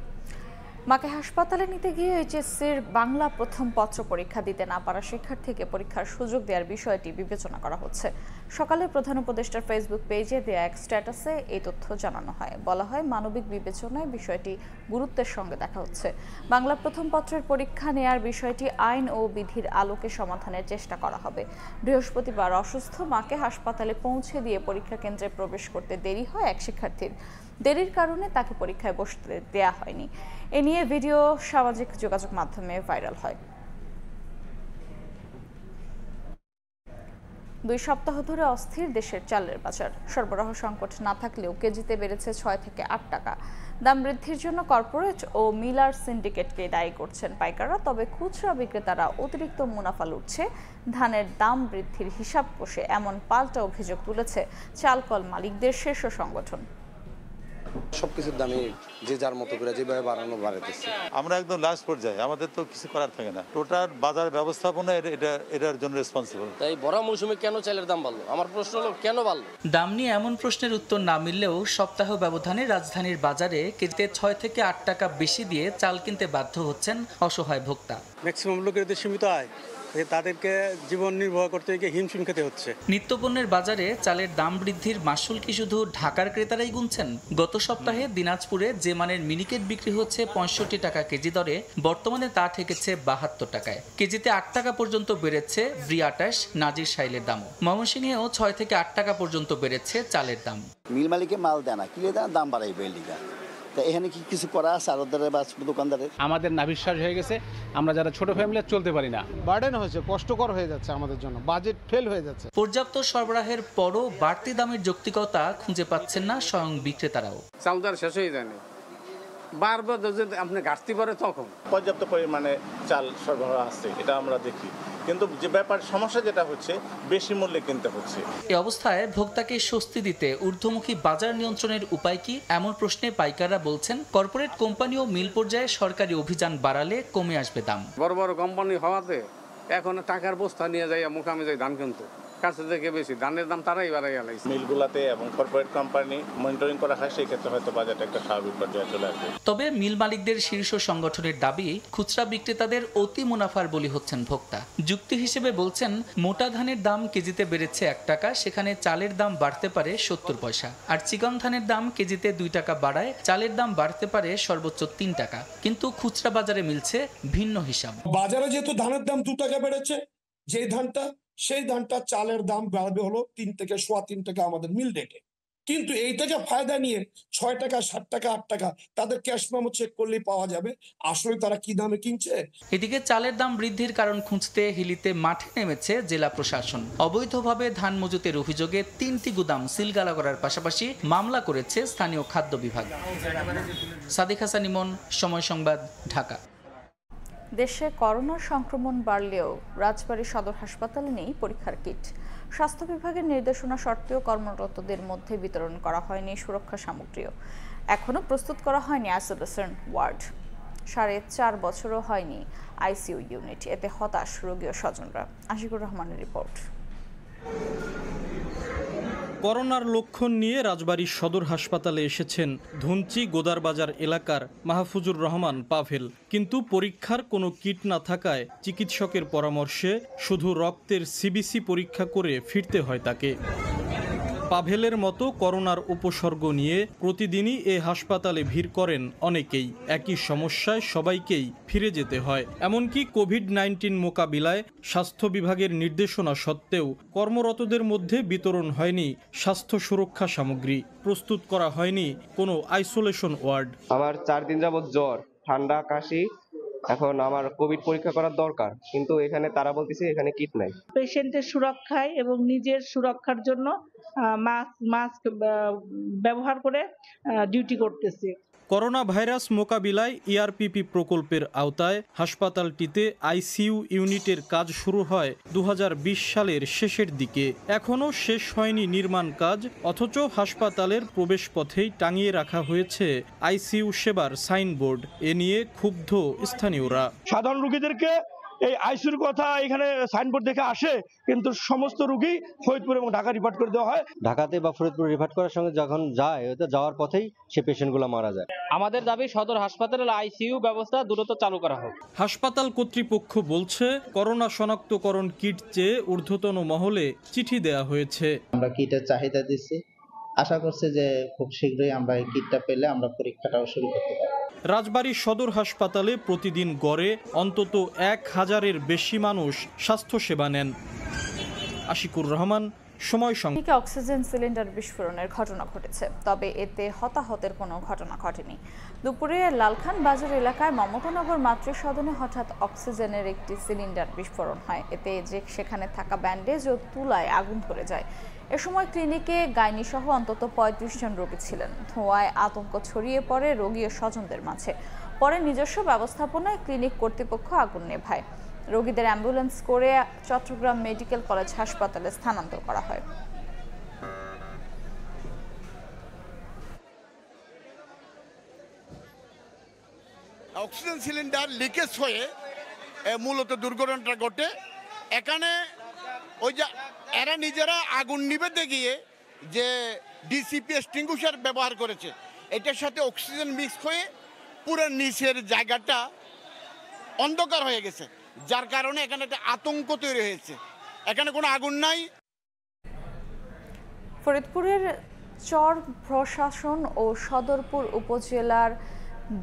মাকে হাসপাতালে নিতে গিয়ে এইচএসসির বাংলা প্রথম পত্র পরীক্ষা দিতে না পারা শিক্ষার্থীকে পরীক্ষার সুযোগ দেওয়ার বিষয়টি বিবেচনা করা হচ্ছে। সকালে প্রধান উপদেষ্টার ফেসবুক পেজে দেয়া এক স্ট্যাটাসে এই তথ্য জানানো হয়। বলা হয়, মানবিক বিবেচনায় বিষয়টি গুরুত্বের সঙ্গে দেখা হচ্ছে। বাংলা প্রথম পত্রের পরীক্ষা নেয়ার বিষয়টি আইন ও বিধির আলোকে সমাধানের চেষ্টা করা হবে। বৃহস্পতিবার অসুস্থ মাকে হাসপাতালে পৌঁছে দিয়ে পরীক্ষা কেন্দ্রে প্রবেশ করতে দেরি হয় এক শিক্ষার্থীর। দেরির কারণে তাকে পরীক্ষায় বসতে দেয়া হয়নি। এ নিয়ে ভিডিও সামাজিক যোগাযোগ মাধ্যমে ভাইরাল হয়। 2 সপ্তাহ ধরে অস্থির দেশের চালের বাজার। সরবরাহ সংকট না থাকলেও কেজিতে বেড়েছে 6 থেকে 8 টাকা। দাম বৃদ্ধির জন্য কর্পোরেট ও মিলার সিন্ডিকেটকে দায়ী করছেন পাইকাররা। তবে খুচরা বিক্রেতারা অতিরিক্ত মুনাফা লুটছে। ধানের দাম বৃদ্ধির হিসাব কষে এমন পাল্টা অভিযোগ তুলেছে চালকল মালিকদের শীর্ষ সংগঠন। সবকিছুর দামই যে যার মতো করে যেভাবে বাড়াইতেছে। আমরা একদম লাস্ট পর্যায়ে, আমাদের তো কিছু করার থাকে না। টোটাল বাজার ব্যবস্থাপনা এটার জন্য রেসপন্সিবল। তাই ভরা মৌসুমে কেন চালের দাম বাড়লো? আমার প্রশ্ন হলো কেন বাড়লো? দাম নিয়ে এমন প্রশ্নের উত্তর না মিললেও সপ্তাহ ব্যবধানে রাজধানীর বাজারে কেজিতে 6 থেকে 8 টাকা বেশি দিয়ে চাল কিনতে বাধ্য হচ্ছেন অসহায় ভোক্তা। ম্যাক্সিমাম লোকের সীমিত আয়, তাদেরকে জীবন নির্বাহ করতে গিয়ে হিমশিম খেতে হচ্ছে। নিত্যপণ্যের বাজারে চালের দাম বৃদ্ধির মাসুল কি শুধু ঢাকার ক্রেতারাই গুনছেন? গত সপ্তাহে দিনাজপুরে যে মানের মিনিকেট বিক্রি হচ্ছে 65 টাকা কেজি দরে, বর্তমানে তা ঠেকেছে 72 টাকায়। কেজিতে 8 টাকা পর্যন্ত বেড়েছে ব্রিয়াটাস নাজির শাইলের দাম। ময়মনসিংহেও 6 থেকে 8 টাকা পর্যন্ত বেড়েছে চালের দাম। মিল মালিকে মাল দেয় না, কিনে দেয়, দাম বাড়াইবে লিগা। তা এখানে কি কিছু করা আছে আড়তদারের বা দোকানদারের? আমাদের নাভিশ্বাস হয়ে গেছে, আমরা যারা ছোট ফ্যামিলি চলতে পারি না। বার্ডেন হয়েছে, কষ্টকর হয়ে যাচ্ছে আমাদের জন্য, বাজেট ফেল হয়ে যাচ্ছে। পর্যাপ্ত সরবরাহের পরও বাড়তি দামের যৌক্তিকতা খুঁজে পাচ্ছেন না স্বয়ং বিক্রেতারাও। চালদার শেষ হয়ে যায়নি, বারবার যদি আপনি ঘাটতি পড়ে তখন পর্যাপ্ত পরিমাণে চাল সরবরাহ আছে, এটা আমরা দেখি। কিন্তু যে ব্যাপার সমস্যা যেটা হচ্ছে, বেশি মূল্যে কিনতে হচ্ছে। এই অবস্থায় ভোক্তাকে স্বস্তি দিতে ঊর্ধ্বমুখী বাজার নিয়ন্ত্রণের উপায় কি? এমন প্রশ্নে পাইকাররা বলছেন, কর্পোরেট কোম্পানি ও মিল পর্যায়ে সরকারি অভিযান বাড়ালে কমে আসবে দাম। বড় বড় কোম্পানি হওয়াতে এখন টাকার বস্তা নিয়ে যাই মোকামে যাই ধান কিনতে, কাছে থেকে বেশি ধানের দাম তারাই বাড়াই গেছে। মিলগুলাতে এবং কর্পোরেট কোম্পানি মনিটরিং করা হয়, সেই ক্ষেত্রে হয়তো বাজারটা একটা স্বাভাবিক পর্যায়ে চলে আসবে। তবে মিল মালিকদের শীর্ষ সংগঠনের দাবি, খুচরা বিক্রেতাদের অতি মুনাফার বলি হচ্ছেন ভোক্তা। যুক্তি হিসেবে বলছেন, মোটা ধানের দাম কেজিতে বেড়েছে 1 টাকা, সেখানে চালের দাম বাড়তে পারে 70 পয়সা। আর চিকন ধানের দাম কেজিতে 2 টাকা বাড়ায় চালের দাম বাড়তে পারে সর্বোচ্চ 3 টাকা। কিন্তু খুচরা বাজারে মিলছে ভিন্ন হিসাব। বাজারে যেহেতু ধানের দাম 2 টাকা বেড়েছে, যে ধানটা সেই ধানটা চালের দাম বাড়বে হলো 3 থেকে 3.25 টাকা আমাদের মিল রেটে। কিন্তু এই থেকে ফায়দা নিয়ে 6 টাকা 7 টাকা 8 টাকা তাদের ক্যাশ মেমো চেক করলেই পাওয়া যাবে আসলে তারা কি দামে কিনছে। এদিকে চালের দাম বৃদ্ধির কারণ খুঁজতে হিলিতে মাঠে নেমেছে জেলা প্রশাসন। অবৈধভাবে ধান মজুতের অভিযোগে 3টি গুদাম সিলগালা করার পাশাপাশি মামলা করেছে স্থানীয় খাদ্য বিভাগ। সাদিক হাসান ইমন, সময় সংবাদ, ঢাকা। দেশে করোনার সংক্রমণ বাড়লেও রাজবাড়ী সদর হাসপাতালে নেই পরীক্ষার কিট। স্বাস্থ্য বিভাগের নির্দেশনা সত্ত্বেও কর্মরতদের মধ্যে বিতরণ করা হয়নি সুরক্ষা সামগ্রীও। এখনও প্রস্তুত করা হয়নি আইসোলেশন ওয়ার্ড। 4.5 বছরও হয়নি আইসিইউ ইউনিট। এতে হতাশ রোগী ও স্বজনরা। আশিকুর রহমানের রিপোর্ট। করোনার লক্ষণ নিয়ে রাজবাড়ী সদর হাসপাতালে এসেছেন ধুনচি গোদারবাজার এলাকার মাহফুজুর রহমান পাভেল। কিন্তু পরীক্ষার কোনো কিট না থাকায় চিকিৎসকের পরামর্শে শুধু রক্তের সিবিসি পরীক্ষা করে ফিরতে হয় তাকে। পাভেলের মতো করোনার উপসর্গ নিয়ে প্রতিদিনই এ হাসপাতালে ভিড় করেন অনেকেই। একই সমস্যায় সবাইকেই ফিরে যেতে হয়। এমনকি কোভিড-19 মোকাবিলায় স্বাস্থ্য বিভাগের নির্দেশনা সত্ত্বেও কর্মরতদের মধ্যে বিতরণ হয়নি স্বাস্থ্য সুরক্ষা সামগ্রী, প্রস্তুত করা হয়নি কোনো আইসোলেশন ওয়ার্ড। আমার 4 দিন যাবত জ্বর, ঠান্ডা, কাশি, এখন আমার কোভিড পরীক্ষা করার দরকার, কিন্তু এখানে তারা বলতেছে এখানে কিট নাই। পেশেন্টের সুরক্ষায় এবং নিজের সুরক্ষার জন্য মাস্ক ব্যবহার করে ডিউটি করতেছি। করোনা ভাইরাস মোকাবিলায় ইআরপিপি প্রকল্পের আওতায় হাসপাতালটিতে আইসিইউ ইউনিটের কাজ শুরু হয় 2020 সালের শেষের দিকে। এখনও শেষ হয়নি নির্মাণ কাজ, অথচ হাসপাতালের প্রবেশপথেই টাঙিয়ে রাখা হয়েছে আইসিইউ সেবার সাইনবোর্ড। এ নিয়ে ক্ষুব্ধ স্থানীয়রা। সাধারণ রোগীদেরকে এই আইসিইউর কথা এখানে সাইনবোর্ড দেখে আসে, কিন্তু সমস্ত রোগী ফরিদপুর এবং ঢাকা রিফার করে দেওয়া হয়। ঢাকাতে বা ফরিদপুর রিফার করার সঙ্গে যখন যায়, ওটা যাওয়ার পথেই সে পেশেন্টগুলো মারা যায়। আমাদের দাবি সদর হাসপাতালের আইসিইউ ব্যবস্থা দ্রুত চালু করা হোক। হাসপাতাল কর্তৃপক্ষ বলছে করোনা শনাক্তকরণ কিট চেয়ে ঊর্ধ্বতন মহলে চিঠি দেয়া হয়েছে। আমরা কিটের চাহিদা দিচ্ছি, আশা করছি যে খুব শীঘ্রই আমরা এই কিটটা পেলে আমরা পরীক্ষাটাও শুরু করতে পারব। রাজবাড়ী সদর হাসপাতালে প্রতিদিন গড়ে অন্তত 1000-এর বেশি মানুষ স্বাস্থ্যসেবা নেন। আশিকুর রহমান, সময় সংবাদ। অক্সিজেন সিলিন্ডার বিস্ফোরণের ঘটনা ঘটেছে, তবে এতে হতাহতের কোনো ঘটনা ঘটেনি। দুপুরে লালখান বাজার এলাকায় মমতানগর মাতৃসদনে হঠাৎ অক্সিজেনের একটি সিলিন্ডার বিস্ফোরণ হয়। এতে সেখানে থাকা ব্যান্ডেজ ও তুলায় আগুন ধরে যায়। এ সময় ক্লিনিকে গাইনি সহ অন্তত 35 জন রোগী ছিলেন। ধোঁয়ায় আতঙ্ক ছড়িয়ে পড়ে রোগী ও স্বজনদের মাঝে। পরে নিজস্ব ব্যবস্থাপনায় ক্লিনিক কর্তৃপক্ষ আগুন নেভায়। রোগীদের অ্যাম্বুলেন্স করে চট্টগ্রাম মেডিকেল কলেজ হাসপাতালে স্থানান্তর করা হয়। অক্সিজেন সিলিন্ডার লিকেজ হয়ে মূলত দুর্ঘটনাটা ঘটে। এখানে ওই যে এরা নিজেরা আগুন নিভাতে গিয়ে যে ডিসিপি এক্সটিংগুইশার ব্যবহার করেছে, এটার সাথে অক্সিজেন মিক্স হয়ে পুরো নিচের জায়গাটা অন্ধকার হয়ে গেছে, যার কারণে এখানে একটা আতঙ্ক তৈরি হয়েছে। এখানে কোনো আগুন নাই। ফরিদপুরের চর প্রশাসন ও সদরপুর উপজেলার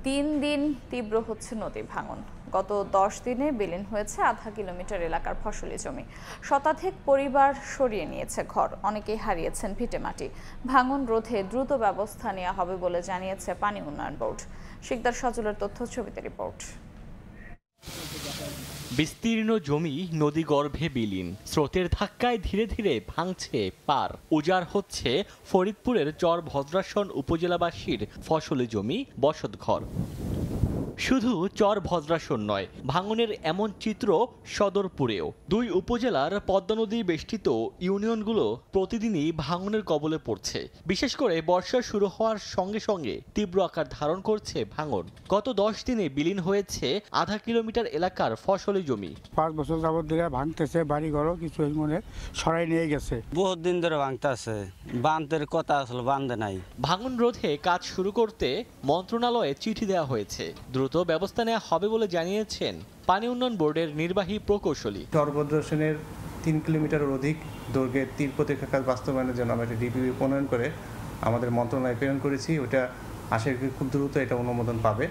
দিন দিন তীব্র হচ্ছে নদী ভাঙন। গত 10 দিনে বিলীন হয়েছে আধা কিলোমিটার এলাকার ফসলি জমি। শতাধিক পরিবার সরিয়ে নিয়েছে ঘর, অনেকেই হারিয়েছেন ভিটেমাটি। ভাঙন রোধে দ্রুত ব্যবস্থা নেওয়া হবে বলে জানিয়েছে পানি উন্নয়ন বোর্ড। শিকদার সজলের তথ্য, ছবিতে রিপোর্ট। বিস্তীর্ণ জমি নদীগর্ভে বিলীন, স্রোতের ধাক্কায় ধীরে ধীরে ভাঙছে পার। উজাড় হচ্ছে ফরিদপুরের চর ভদ্রাসন উপজেলাবাসীর ফসলি জমি, বসতঘর। শুধু চর ভদ্রাসন নয়, ভাঙনের এমন চিত্র সদরপুরেও। 2 উপজেলার পদ্মা নদী বেষ্টিত ইউনিয়নগুলো প্রতিদিনই ভাঙনের কবলে পড়ছে। বিশেষ করে বর্ষা শুরু হওয়ার সঙ্গে সঙ্গে তীব্র আকার ধারণ করছে ভাঙন। গত 10 দিনে বিলীন হয়েছে আধা কিলোমিটার এলাকার ফসলি জমি। 5 বছর যাবত ধরে ভাঙতেছে, বাড়িঘরও কিছু মনে সরাই নিয়ে গেছে। বহুত দিন ধরে ভাঙতেছে, বাঁধের কথা আসলে বাঁধে নাই। ভাঙন রোধে কাজ শুরু করতে মন্ত্রণালয়ে চিঠি দেওয়া হয়েছে। দ্রুত ব্যবস্থা নেওয়া হবে বলে জানিয়েছেন পানি উন্নয়ন বোর্ডের নির্বাহী প্রকৌশলী। চর ভদ্রাসনের 3 কিলোমিটারের অধিক দৈর্ঘ্যের তীর প্রতিরক্ষা কাজ বাস্তবায়নের জন্য আমরা একটা ডিপিপি প্রণয়ন করে আমাদের মন্ত্রণালয়ে প্রেরণ করেছি। ওটা আশা করি খুব দ্রুত এটা অনুমোদন পাবে।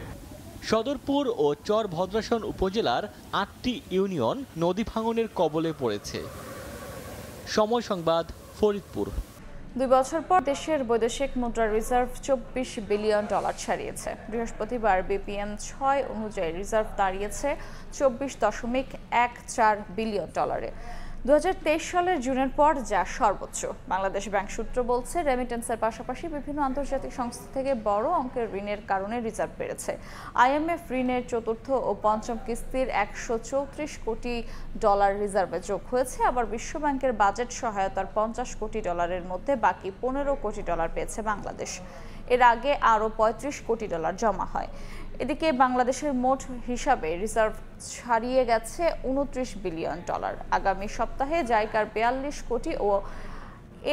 সদরপুর ও চর ভদ্রাসন উপজেলার 8টি ইউনিয়ন নদী ভাঙনের কবলে পড়েছে। সময় সংবাদ, ফরিদপুর। 2 বছর পর দেশের বৈদেশিক মুদ্রা রিজার্ভ $24 বিলিয়ন ছাড়িয়েছে। বৃহস্পতিবার বিপিএম 6 অনুযায়ী রিজার্ভ দাঁড়িয়েছে $24.14 বিলিয়ন। 2023 সালের জুনের পর যা সর্বোচ্চ। বাংলাদেশ ব্যাংক সূত্র বলছে, রেমিটেন্সের পাশাপাশি বিভিন্ন আন্তর্জাতিক সংস্থা থেকে বড় অঙ্কের ঋণের কারণে রিজার্ভ বেড়েছে। আইএমএফ ঋণের চতুর্থ ও পঞ্চম কিস্তির $134 কোটি রিজার্ভে যোগ হয়েছে। আবার বিশ্বব্যাংকের বাজেট সহায়তার $50 কোটি মধ্যে বাকি $15 কোটি পেয়েছে বাংলাদেশ। এর আগে আরও $35 কোটি জমা হয়। এদিকে বাংলাদেশের মোট হিসাবে রিজার্ভ ছাড়িয়ে গেছে $29 বিলিয়ন। আগামী সপ্তাহে জাইকার $42 কোটি ও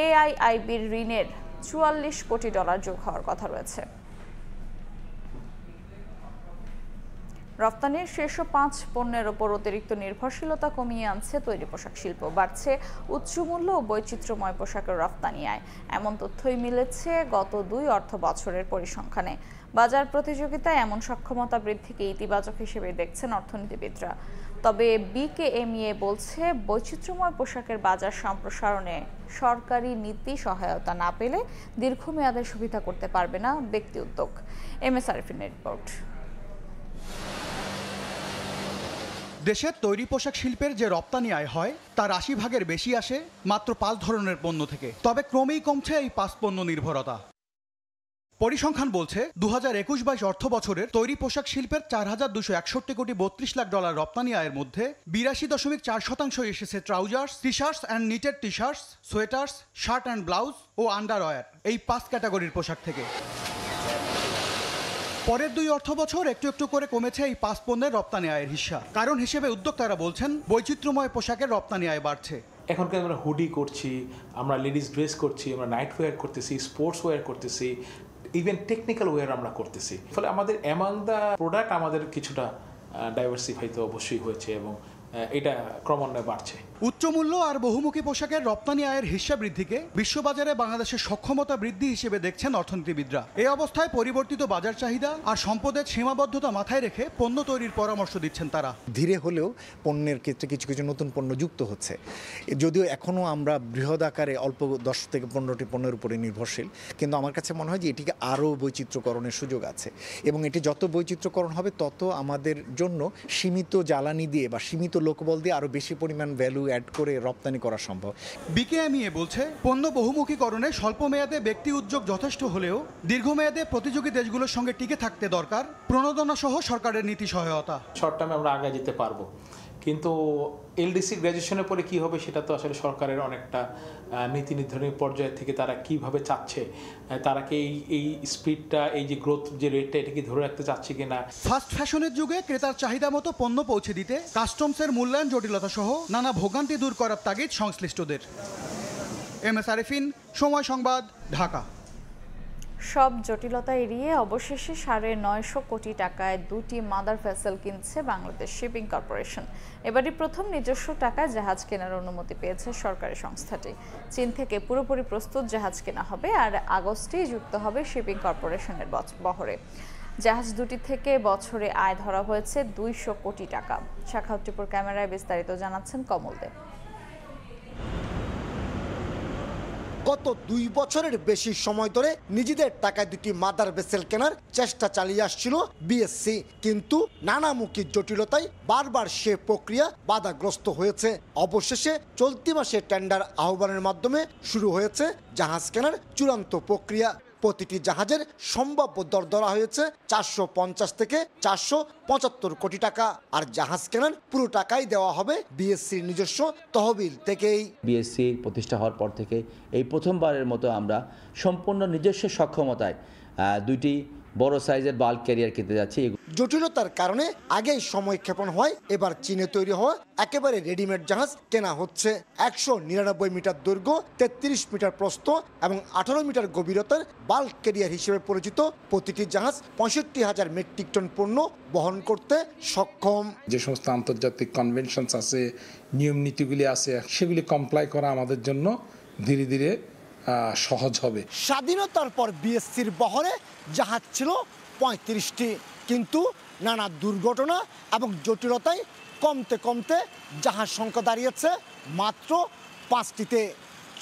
এআইআইবির ঋণের $44 কোটি যোগ হওয়ার কথা রয়েছে। রপ্তানির শীর্ষ 5 পণ্যের ওপর অতিরিক্ত নির্ভরশীলতা কমিয়ে আনছে তৈরি পোশাক শিল্প। বাড়ছে উচ্চমূল্য ও বৈচিত্র্যময় পোশাকের রপ্তানি আয়। এমন তথ্যই মিলেছে গত 2 অর্থ বছরের পরিসংখ্যানে। বাজার প্রতিযোগিতায় এমন সক্ষমতা বৃদ্ধিকে ইতিবাচক হিসেবে দেখছেন অর্থনীতিবিদরা। তবে বিকেএমইএ বলছে, বৈচিত্র্যময় পোশাকের বাজার সম্প্রসারণে সরকারি নীতি সহায়তা না পেলে দীর্ঘমেয়াদে সুবিধা করতে পারবে না ব্যক্তি উদ্যোগ। এমএস আরিফিনের রিপোর্ট। দেশের তৈরি পোশাক শিল্পের যে রপ্তানি আয় হয় তার 80% বেশি আসে মাত্র 5 ধরনের পণ্য থেকে। তবে ক্রমেই কমছে এই 5 পণ্য নির্ভরতা। পরিসংখ্যান বলছে 2021-22 অর্থ বছরের তৈরি পোশাক শিল্পের $4,261 কোটি $32 লাখ রপ্তানি আয়ের মধ্যে 82.4% এসেছে trousers, T shirts and knitted T shirts, sweaters, shirt and blouse ও আন্ডারওয়্যার, এই 5 ক্যাটাগরির পোশাক থেকে। পরের 2 অর্থ বছর একটু একটু করে কমেছে এই 5 পণ্যের রপ্তানি আয়ের হিস্সা। কারণ হিসেবে উদ্যোক্তারা বলছেন, বৈচিত্র্যময় পোশাকের রপ্তানি আয় বাড়ছে। এখনকার আমরা হুডি করছি, আমরা লেডিস ড্রেস করছি, আমরা নাইট ওয়্যার করতেছি, স্পোর্টস ওয়্যার করতেছি, ইভেন টেকনিক্যাল ওয়্যার আমরা করতেছি। ফলে আমাদের অ্যামাং দ্য প্রোডাক্ট আমাদের কিছুটা ডাইভার্সিফাই তো অবশ্যই হয়েছে এবং এটা ক্রমান্বয়ে বাড়ছে। উচ্চমূল্য আর বহুমুখী পোশাকের রপ্তানি আয়ের হিস্সা বৃদ্ধিকে বিশ্ববাজারে বাংলাদেশের সক্ষমতা বৃদ্ধি হিসেবে দেখছেন অর্থনীতিবিদরা। এই অবস্থায় পরিবর্তিত বাজার চাহিদা আর সম্পদের সীমাবদ্ধতা মাথায় রেখে পণ্য তৈরির পরামর্শ দিচ্ছেন তারা। ধীরে হলেও পণ্যের ক্ষেত্রে কিছু কিছু নতুন পণ্য যুক্ত হচ্ছে, যদিও এখনও আমরা বৃহৎ আকারে অল্প 10 থেকে 15টি পণ্যের উপরে নির্ভরশীল। কিন্তু আমার কাছে মনে হয় যে এটিকে আরও বৈচিত্র্যকরণের সুযোগ আছে এবং এটি যত বৈচিত্র্যকরণ হবে তত আমাদের জন্য সীমিত জ্বালানি দিয়ে বা সীমিত লোকবল দিয়ে আরও বেশি পরিমাণ ভ্যালু অ্যাড করে রপ্তানি করা সম্ভব। বিকেএমইএ বলছে, পণ্য বহুমুখীকরণে স্বল্প মেয়াদে ব্যক্তি উদ্যোগ যথেষ্ট হলেও দীর্ঘমেয়াদে প্রতিযোগী দেশগুলোর সঙ্গে টিকে থাকতে দরকার প্রণোদনা সহ সরকারের নীতি সহায়তা। শর্ট টার্মে আমরা আগে যেতে পারবো, কিন্তু এলডিসি গ্র্যাজুয়েশনের পরে কি হবে সেটা তো আসলে সরকারের অনেকটা নীতি নির্ধারণী পর্যায় থেকে তারা কিভাবে চাচ্ছে, তারা কি এই স্পিডটা, এই যে গ্রোথ যে রেটটা, এটা কি ধরে রাখতে চাচ্ছে কিনা। ফাস্ট ফ্যাশনের যুগে ক্রেতার চাহিদা মতো পণ্য পৌঁছে দিতে কাস্টমসের মূল্যায়ন জটিলতা সহ নানা ভোগান্তি দূর করার তাগিদ সংশ্লিষ্টদের। MS আরিফিন, সময় সংবাদ, ঢাকা। সব জটিলতা এড়িয়ে অবশেষে 950 কোটি টাকায় 2টি মাদার ভেসেল কিনছে বাংলাদেশ শিপিং কর্পোরেশন। এবারই প্রথম নিজস্ব টাকায় জাহাজ কেনার অনুমতি পেয়েছে সরকারি সংস্থাটি। চীন থেকে পুরোপুরি প্রস্তুত জাহাজ কেনা হবে, আর আগস্টেই যুক্ত হবে শিপিং কর্পোরেশনের বহরে। জাহাজ দুটি থেকে বছরে আয় ধরা হয়েছে 200 কোটি টাকা। শাখা টিপুর ক্যামেরায় বিস্তারিত জানাচ্ছেন কমল দে। গত 2 বছরের বেশি সময় ধরে নিজেদের টাকায় 2টি মাদার ভেসেল কেনার চেষ্টা চালিয়ে আসছিল বিএসসি, কিন্তু নানামুখী জটিলতায় বারবার সে প্রক্রিয়া বাধাগ্রস্ত হয়েছে। অবশেষে চলতি মাসে টেন্ডার আহ্বানের মাধ্যমে শুরু হয়েছে জাহাজ কেনার চূড়ান্ত প্রক্রিয়া। প্রতিটি জাহাজের সম্ভাব্য দর ধরা হয়েছে 450 থেকে 475 কোটি টাকা, আর জাহাজ কেনার পুরো টাকাই দেওয়া হবে বিএসসির নিজস্ব তহবিল থেকেই। বিএসসি প্রতিষ্ঠা হওয়ার পর থেকে এই প্রথমবারের মতো আমরা সম্পূর্ণ নিজস্ব সক্ষমতায় 2টি বড় সাইজের বাল্ক ক্যারিয়ার কিনতে যাচ্ছি। জটিলতার কারণে আগেই সময় ক্ষেপণ হয়, এবার চীনে তৈরি হওয়া একেবারে রেডিমেড জাহাজ কেনা হচ্ছে। 199 মিটার দৈর্ঘ্য, 33 মিটার প্রস্থ এবং 18 মিটার গভীরতার বাল্ক ক্যারিয়ার হিসেবে পরিচিত প্রতিটি জাহাজ 65,000 মেট্রিক টন পণ্য বহন করতে সক্ষম। যে সমস্ত আন্তর্জাতিক কনভেনশনস আছে, নিয়ম নীতিগুলি আছে, সেগুলি কমপ্লাই করা আমাদের জন্য ধীরে ধীরে সহজ হবে। স্বাধীনতার পর বিএসসির বহরে জাহাজ ছিল 35টি, কিন্তু নানা দুর্ঘটনা এবং জটিলতায় কমতে কমতে জাহাজ সংখ্যা দাঁড়িয়েছে মাত্র 5টিতে।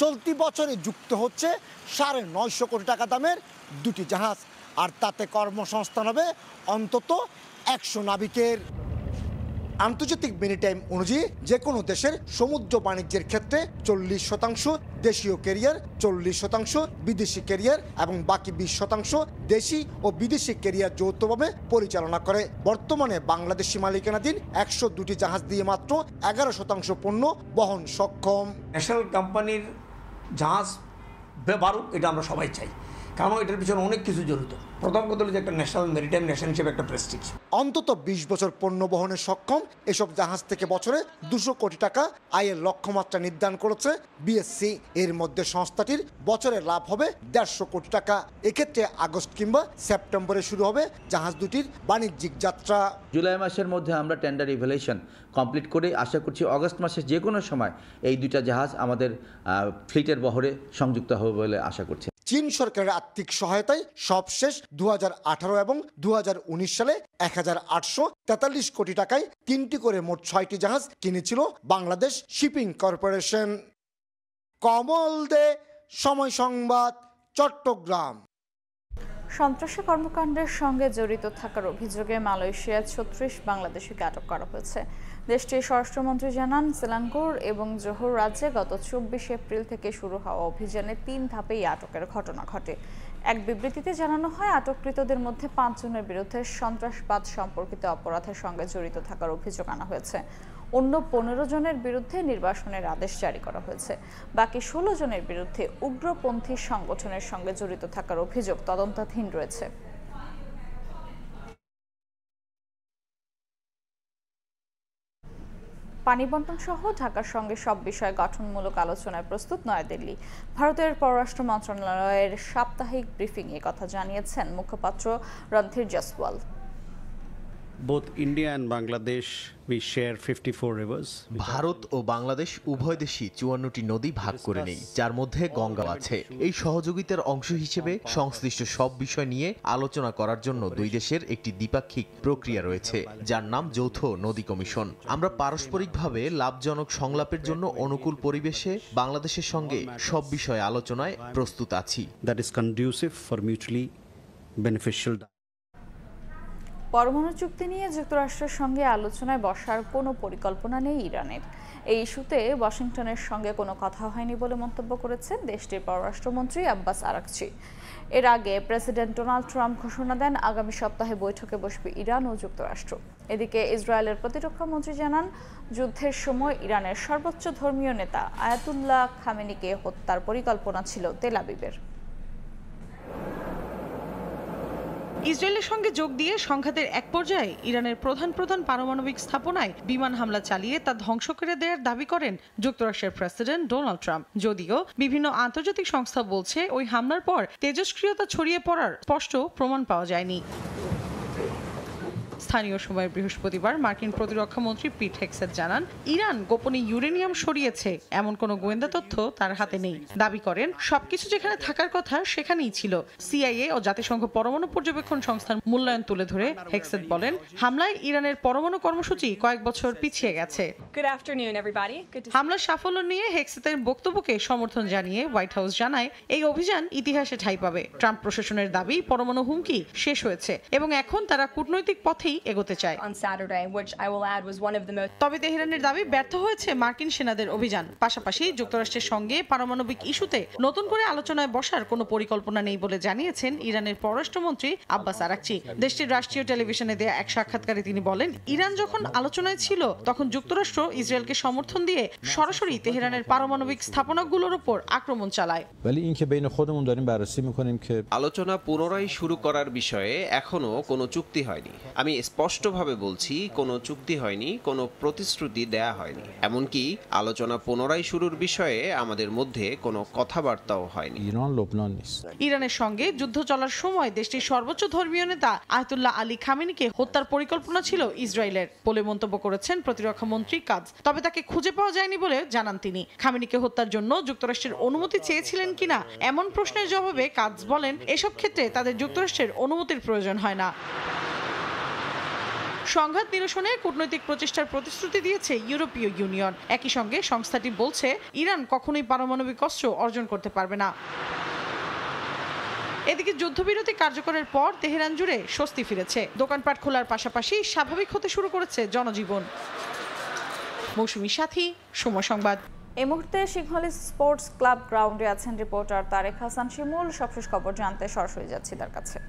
চলতি বছরে যুক্ত হচ্ছে 950 কোটি টাকা দামের 2টি জাহাজ, আর তাতে কর্মসংস্থান হবে অন্তত 100 নাবিকের। আন্তর্জাতিক মেরিটাইম অনুযায়ী যে কোনো দেশের সমুদ্র বাণিজ্যের ক্ষেত্রে 40% দেশীয় ক্যারিয়ার, 40% বিদেশি ক্যারিয়ার এবং বাকি 20% দেশি ও বিদেশি ক্যারিয়ার যৌথভাবে পরিচালনা করে। বর্তমানে বাংলাদেশি মালিকানাধীন 102টি জাহাজ দিয়ে মাত্র 11% পণ্য বহন সক্ষম। ন্যাশনাল কোম্পানির জাহাজ বাড়ুক, এটা আমরা সবাই চাই, কারণ এটার পিছনে অনেক কিছু জড়িত। প্রথম কথা হলো যে একটা ন্যাশনাল মেরিটাইম নেশন হিসেবে একটা প্রেস্টিজ। অন্তত 20 বছর পণ্য বহনে সক্ষম এসব জাহাজ থেকে বছরে 200 কোটি টাকা আয়ের লক্ষ্যমাত্রা নির্ধারণ করেছে বিএসসি। এর মধ্যে সংস্থাটির বছরে লাভ হবে 150 কোটি টাকা। এক্ষেত্রে আগস্ট কিংবা সেপ্টেম্বরে শুরু হবে জাহাজ দুটির বাণিজ্যিক যাত্রা। জুলাই মাসের মধ্যে আমরা টেন্ডার ইভ্যালুয়েশন কমপ্লিট করে আশা করছি অগস্ট মাসে যে কোনো সময় এই 2টা জাহাজ আমাদের ফ্লিটের বহরে সংযুক্ত হবে বলে আশা করছি। চীন সরকারের আর্থিক সহায়তায় সবশেষ 2018 এবং 2019 সালে 1843 কোটি টাকায় 3টি করে মোট 6টি জাহাজ কিনেছিল বাংলাদেশ শিপিং কর্পোরেশন। কমল দে, সময় সংবাদ, চট্টগ্রাম। সন্ত্রাসী কর্মকাণ্ডের সঙ্গে জড়িত থাকার অভিযোগে মালয়েশিয়ার 36 বাংলাদেশিকে আটক করা হয়েছে। দেশটির স্বরাষ্ট্রমন্ত্রী জানান, সেলাঙ্গুর এবং জোহর রাজ্যে গত 24 এপ্রিল থেকে শুরু হওয়া অভিযানে 3 ধাপেই আটকের ঘটনা ঘটে। এক বিবৃতিতে জানানো হয়, আটককৃতদের মধ্যে 5 জনের বিরুদ্ধে সন্ত্রাসবাদ সম্পর্কিত অপরাধের সঙ্গে জড়িত থাকার অভিযোগ আনা হয়েছে। অন্য 15 জনের বিরুদ্ধে নির্বাসনের আদেশ জারি করা হয়েছে। বাকি 16 জনের বিরুদ্ধে উগ্রপন্থী সংগঠনের সঙ্গে জড়িত থাকার অভিযোগ তদন্তাধীন রয়েছে। পানি বন্টন সহ ঢাকার সঙ্গে সব বিষয়ে গঠনমূলক আলোচনায় প্রস্তুত নয়াদিল্লি। ভারতের পররাষ্ট্র মন্ত্রণালয়ের সাপ্তাহিক ব্রিফিংয়ে কথা জানিয়েছেন মুখপাত্র Randhir Jaiswal. Both India and Bangladesh, we share 54 rivers. Bharat ও বাংলাদেশ উভয় দেশই 54টি নদী ভাগ করে নেই, যার মধ্যে গঙ্গা আছে। এই সহযোগিতার অংশ হিসেবে সংশ্লিষ্ট সব বিষয় নিয়ে আলোচনা করার জন্য দুই দেশের একটি দ্বিপাক্ষিক প্রক্রিয়া রয়েছে, যার নাম যৌথ নদী কমিশন। আমরা পারস্পরিকভাবে লাভজনক সংলাপের জন্য অনুকূল পরিবেশে বাংলাদেশের সঙ্গে সব বিষয়ে আলোচনায় প্রস্তুত আছি। That is conducive for mutually beneficial. পরমাণু চুক্তি নিয়ে যুক্তরাষ্ট্রের সঙ্গে আলোচনায় বসার কোনো পরিকল্পনা নেই ইরানের। এই ইস্যুতে ওয়াশিংটনের সঙ্গে কোনো কথা হয়নি বলে মন্তব্য করেছেন দেশটির পররাষ্ট্রমন্ত্রী আব্বাস আরাকচি। এর আগে প্রেসিডেন্ট ডোনাল্ড ট্রাম্প ঘোষণা দেন আগামী সপ্তাহে বৈঠকে বসবে ইরান ও যুক্তরাষ্ট্র। এদিকে ইসরায়েলের প্রতিরক্ষা মন্ত্রী জানান, যুদ্ধের সময় ইরানের সর্বোচ্চ ধর্মীয় নেতা আয়াতুল্লাহ খামেনিকে হত্যার পরিকল্পনা ছিল তেল আবিবের। ইসরায়েলের সঙ্গে যোগ দিয়ে সংঘাতের এক পর্যায়ে ইরানের প্রধান পারমাণবিক স্থাপনায় বিমান হামলা চালিয়ে তা ধ্বংস করে দেওয়ার দাবি করেন যুক্তরাষ্ট্রের প্রেসিডেন্ট ডোনাল্ড ট্রাম্প। যদিও বিভিন্ন আন্তর্জাতিক সংস্থা বলছে ওই হামলার পর তেজস্ক্রিয়তা ছড়িয়ে পড়ার স্পষ্ট প্রমাণ পাওয়া যায়নি। স্থানীয় সময় বৃহস্পতিবার মার্কিন প্রতিরক্ষা মন্ত্রী পিট হেগসেট জানান, ইরান গোপনে ইউরেনিয়াম সরিয়েছে এমন কোনো গোয়েন্দা তথ্য তার হাতে নেই। দাবি করেন, সবকিছু যেখানে থাকার কথা সেখানেই ছিল। সিআইএ ও জাতিসংঘ পরমাণু পর্যবেক্ষণ সংস্থার মূল্যায়ন তুলে ধরে হেগসেট বলেন, হামলায় ইরানের পরমাণু কর্মসূচি কয়েক বছর পিছিয়ে গেছে। হামলার সাফল্য নিয়ে হেগসেটের বক্তব্যকে সমর্থন জানিয়ে হোয়াইট হাউস জানায়, এই অভিযান ইতিহাসে ঠাঁই পাবে। ট্রাম্প প্রশাসনের দাবি, পরমাণু হুমকি শেষ হয়েছে এবং এখন তারা কূটনৈতিক পথেই এগোতে চায়। তবে তেহরানের দাবি, ব্যর্থ হয়েছে মার্কিন সেনাদের অভিযান। পাশাপাশি যুক্তরাষ্ট্রের সঙ্গে পারমাণবিক ইস্যুতে নতুন করে আলোচনায় বসার কোনো পরিকল্পনা নেই বলে জানিয়েছেন ইরানের পররাষ্ট্রমন্ত্রী আব্বাস আরাকচি। দেশটির রাষ্ট্রীয় টেলিভিশনে দেয়া এক সাক্ষাৎকারে তিনি বলেন, ইরান যখন আলোচনায় ছিল তখন যুক্তরাষ্ট্র ইসরায়েলকে সমর্থন দিয়ে সরাসরি তেহরানের পারমাণবিক স্থাপনাগুলোর উপর আক্রমণ চালায়। আলোচনা পুনরায় শুরু করার বিষয়ে এখনো কোনো চুক্তি হয়নি। আমি স্পষ্টভাবে বলছি, কোনো চুক্তি হয়নি, কোনো প্রতিশ্রুতি দেয়া হয়নি। এমনকি আলোচনা পুনরায় শুরুর বিষয়ে আমাদের মধ্যে কোনো কথাবার্তাও হয়নি। ইরানের সঙ্গে যুদ্ধ চলার সময় দেশটির সর্বোচ্চ ধর্মীয় নেতা আয়াতুল্লাহ আলী খামেনিকে হত্যার পরিকল্পনা ছিল ইসরায়েলের বলে মন্তব্য করেছেন প্রতিরক্ষা মন্ত্রী কাজ। তবে তাকে খুঁজে পাওয়া যায়নি বলে জানান তিনি। খামেনিকে হত্যার জন্য যুক্তরাষ্ট্রের অনুমতি চেয়েছিলেন কিনা এমন প্রশ্নের জবাবে কাজ বলেন, এসব ক্ষেত্রে তাদের যুক্তরাষ্ট্রের অনুমতির প্রয়োজন হয় না। সংঘাত নিরসনে কূটনৈতিক প্রচেষ্টার প্রতিশ্রুতি দিয়েছে ইউরোপীয় ইউনিয়ন। একই সঙ্গে সংস্থাটি বলছে, ইরান কখনোই পারমাণবিক অস্ত্র অর্জন করতে পারবে না। এদিকে যুদ্ধবিরতি কার্যকরের পর তেহরান জুড়ে স্বস্তি ফিরেছে। দোকানপাট খোলার পাশাপাশি স্বাভাবিক হতে শুরু করেছে জনজীবন। মৌসুমী সাথী, সময় সংবাদ। এই মুহূর্তে সিংহলী স্পোর্টস ক্লাব গ্রাউন্ডে আছেন রিপোর্টার তারেক হাসান শিমুল। সবশেষ খবর জানতে সরাসরি যাচ্ছি তার কাছে।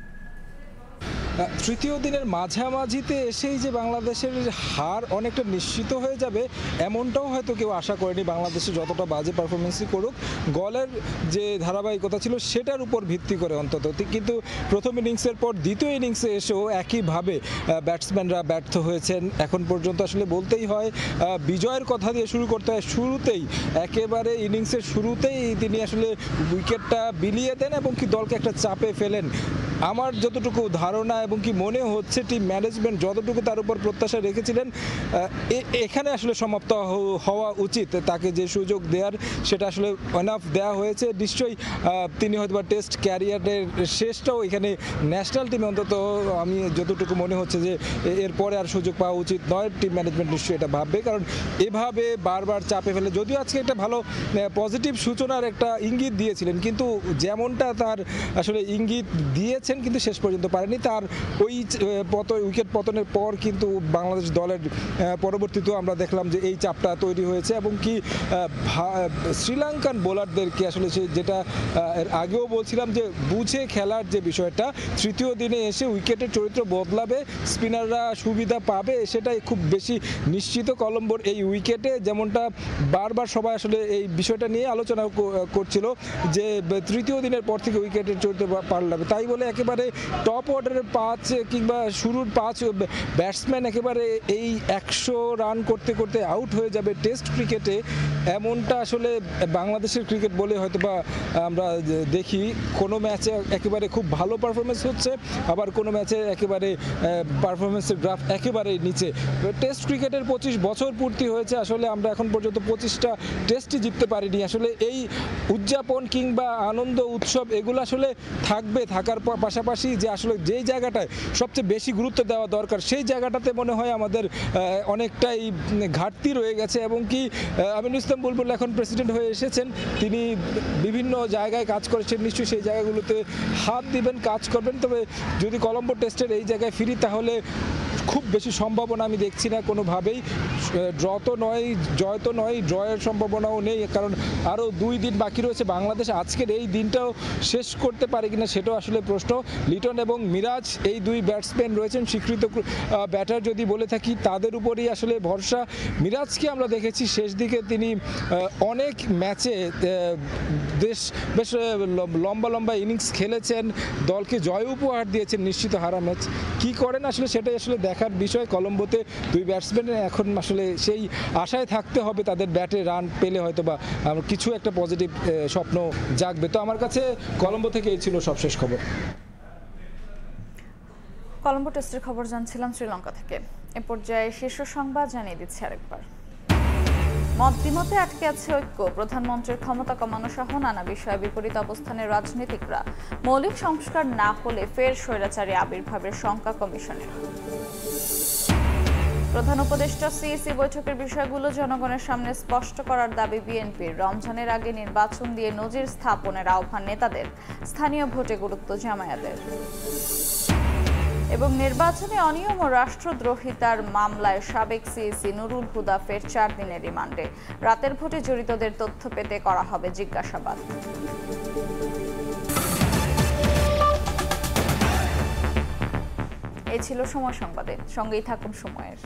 তৃতীয় দিনের মাঝামাঝিতে এসেই যে বাংলাদেশের হার অনেকটা নিশ্চিত হয়ে যাবে এমনটাও হয়তো কেউ আশা করেনি। বাংলাদেশে যতটা বাজে পারফরমেন্সই করুক, গলের যে ধারাবাহিকতা ছিল সেটার উপর ভিত্তি করে অন্তত, কিন্তু প্রথম ইনিংসের পর দ্বিতীয় ইনিংসে এসেও একইভাবে ব্যাটসম্যানরা ব্যর্থ হয়েছেন। এখন পর্যন্ত আসলে বলতেই হয় বিজয়ের কথা দিয়ে শুরু করতে হয়। শুরুতেই একেবারে ইনিংসের শুরুতেই তিনি আসলে উইকেটটা বিলিয়ে দেন এবং কি দলকে একটা চাপে ফেলেন। আমার যতটুকু ধারণা এবং কি মনে হচ্ছে টিম ম্যানেজমেন্ট যতটুকু তার উপর প্রত্যাশা রেখেছিলেন এখানে আসলে সমাপ্ত হওয়া উচিত। তাকে যে সুযোগ দেওয়ার সেটা আসলে এনাফ দেওয়া হয়েছে। নিশ্চয়ই তিনি হয়তো বা টেস্ট ক্যারিয়ারের শেষটাও এখানে ন্যাশনাল টিমে অন্তত আমি যতটুকু মনে হচ্ছে যে এরপরে আর সুযোগ পাওয়া উচিত নয়। টিম ম্যানেজমেন্ট নিশ্চয়ই এটা ভাববে, কারণ এভাবে বারবার চাপে ফেলে, যদিও আজকে একটা ভালো পজিটিভ সূচনার একটা ইঙ্গিত দিয়েছিলেন, কিন্তু যেমনটা তার আসলে ইঙ্গিত দিয়েছেন কিন্তু শেষ পর্যন্ত পারেনি। তার ওই উইকেট পতনের পর কিন্তু বাংলাদেশ দলের পরবর্তীতেও আমরা দেখলাম যে এই চাপটা তৈরি হয়েছে এবং কি শ্রীলঙ্কান বোলারদেরকে আসলে যেটা আগেও বলছিলাম যে বুঝে খেলার যে বিষয়টা, তৃতীয় দিনে এসে উইকেটের চরিত্র বদলাবে, স্পিনাররা সুবিধা পাবে, সেটাই খুব বেশি নিশ্চিত কলম্বোর এই উইকেটে। যেমনটা বারবার সবাই আসলে এই বিষয়টা নিয়ে আলোচনা করছিল যে তৃতীয় দিনের পর থেকে উইকেটের চরিত্র পাল্টাবে, তাই বলে একেবারে টপ অর্ডারের 5 কিংবা শুরুর 5 ব্যাটসম্যান একেবারে এই 100 রান করতে করতে আউট হয়ে যাবে টেস্ট ক্রিকেটে, এমনটা আসলে বাংলাদেশের ক্রিকেট বলে হয়তো বা আমরা দেখি। কোনো ম্যাচে একেবারে খুব ভালো পারফরমেন্স হচ্ছে, আবার কোনো ম্যাচে একেবারে পারফরমেন্সের গ্রাফ একেবারে নিচে। টেস্ট ক্রিকেটের 25 বছর পূর্তি হয়েছে, আসলে আমরা এখন পর্যন্ত 25টা টেস্টই জিততে পারিনি। আসলে এই উদযাপন কিংবা আনন্দ উৎসব এগুলো আসলে থাকবে, থাকার পাশাপাশি যে আসলে যেই জায়গাটা জায়গাটায় সবচেয়ে বেশি গুরুত্ব দেওয়া দরকার সেই জায়গাটাতে মনে হয় আমাদের অনেকটাই ঘাটতি রয়ে গেছে। এবং কি আমিনুল ইসলাম বুলবুল এখন প্রেসিডেন্ট হয়ে এসেছেন, তিনি বিভিন্ন জায়গায় কাজ করেছেন, নিশ্চয়ই সেই জায়গাগুলোতে হাত দিবেন, কাজ করবেন। তবে যদি কলম্বো টেস্টের এই জায়গায় ফিরি তাহলে খুব বেশি সম্ভাবনা আমি দেখছি না কোনোভাবেই। ড্র তো নয়, জয় তো নয়, ড্রয়ের সম্ভাবনাও নেই, কারণ আরও 2 দিন বাকি রয়েছে। বাংলাদেশ আজকের এই দিনটাও শেষ করতে পারে কিনা সেটাও আসলে প্রশ্ন। লিটন এবং মিরাজ এই 2 ব্যাটসম্যান রয়েছেন স্বীকৃত ব্যাটার, যদি বলে থাকি তাদের উপরেই আসলে ভরসা। মিরাজকে আমরা দেখেছি শেষ দিকে তিনি অনেক ম্যাচে বেশ লম্বা লম্বা ইনিংস খেলেছেন, দলকে জয় উপহার দিয়েছেন, নিশ্চিত হারা ম্যাচ কি করেন আসলে সেটাই আসলে দেখার বিষয়। কলম্বোতে 2 ব্যাটসম্যানের এখন আসলে সেই আশায় থাকতে হবে তাদের ব্যাটে রান পেলে হয়তো বা কিছু একটা পজিটিভ স্বপ্ন জাগবে। তো আমার কাছে কলম্বো থেকে এই ছিল সবশেষ খবর। কলম্বো টেস্টের খবর জানছিলাম শ্রীলঙ্কা থেকে। এ পর্যায়ে শীর্ষ সংবাদ জানিয়ে দিচ্ছি আরেকবার। মতবিমতে আটকে আছে ঐক্য, প্রধানমন্ত্রীর ক্ষমতা কমানো সহ নানা বিষয়ে বিপরীত অবস্থানের রাজনীতিকরা। মৌলিক সংস্কার না হলে ফের স্বৈরাচারী আবির্ভাবের শঙ্কা কমিশনের। প্রধান উপদেষ্টা সিইসি বৈঠকের বিষয়গুলো জনগণের সামনে স্পষ্ট করার দাবি বিএনপির। রমজানের আগে নির্বাচন দিয়ে নজির স্থাপনের আহ্বান নেতাদের, স্থানীয় ভোটে গুরুত্ব জামায়াতের। এবং নির্বাচনে অনিয়ম ও রাষ্ট্রদ্রোহিতার মামলায় সাবেক সিইসি নুরুল হুদা ফের 4 দিনের রিমান্ডে। রাতের ভোটে জড়িতদের তথ্য পেতে করা হবে জিজ্ঞাসাবাদ। এই ছিল সময় সংবাদে, সঙ্গেই থাকুন সময়ের।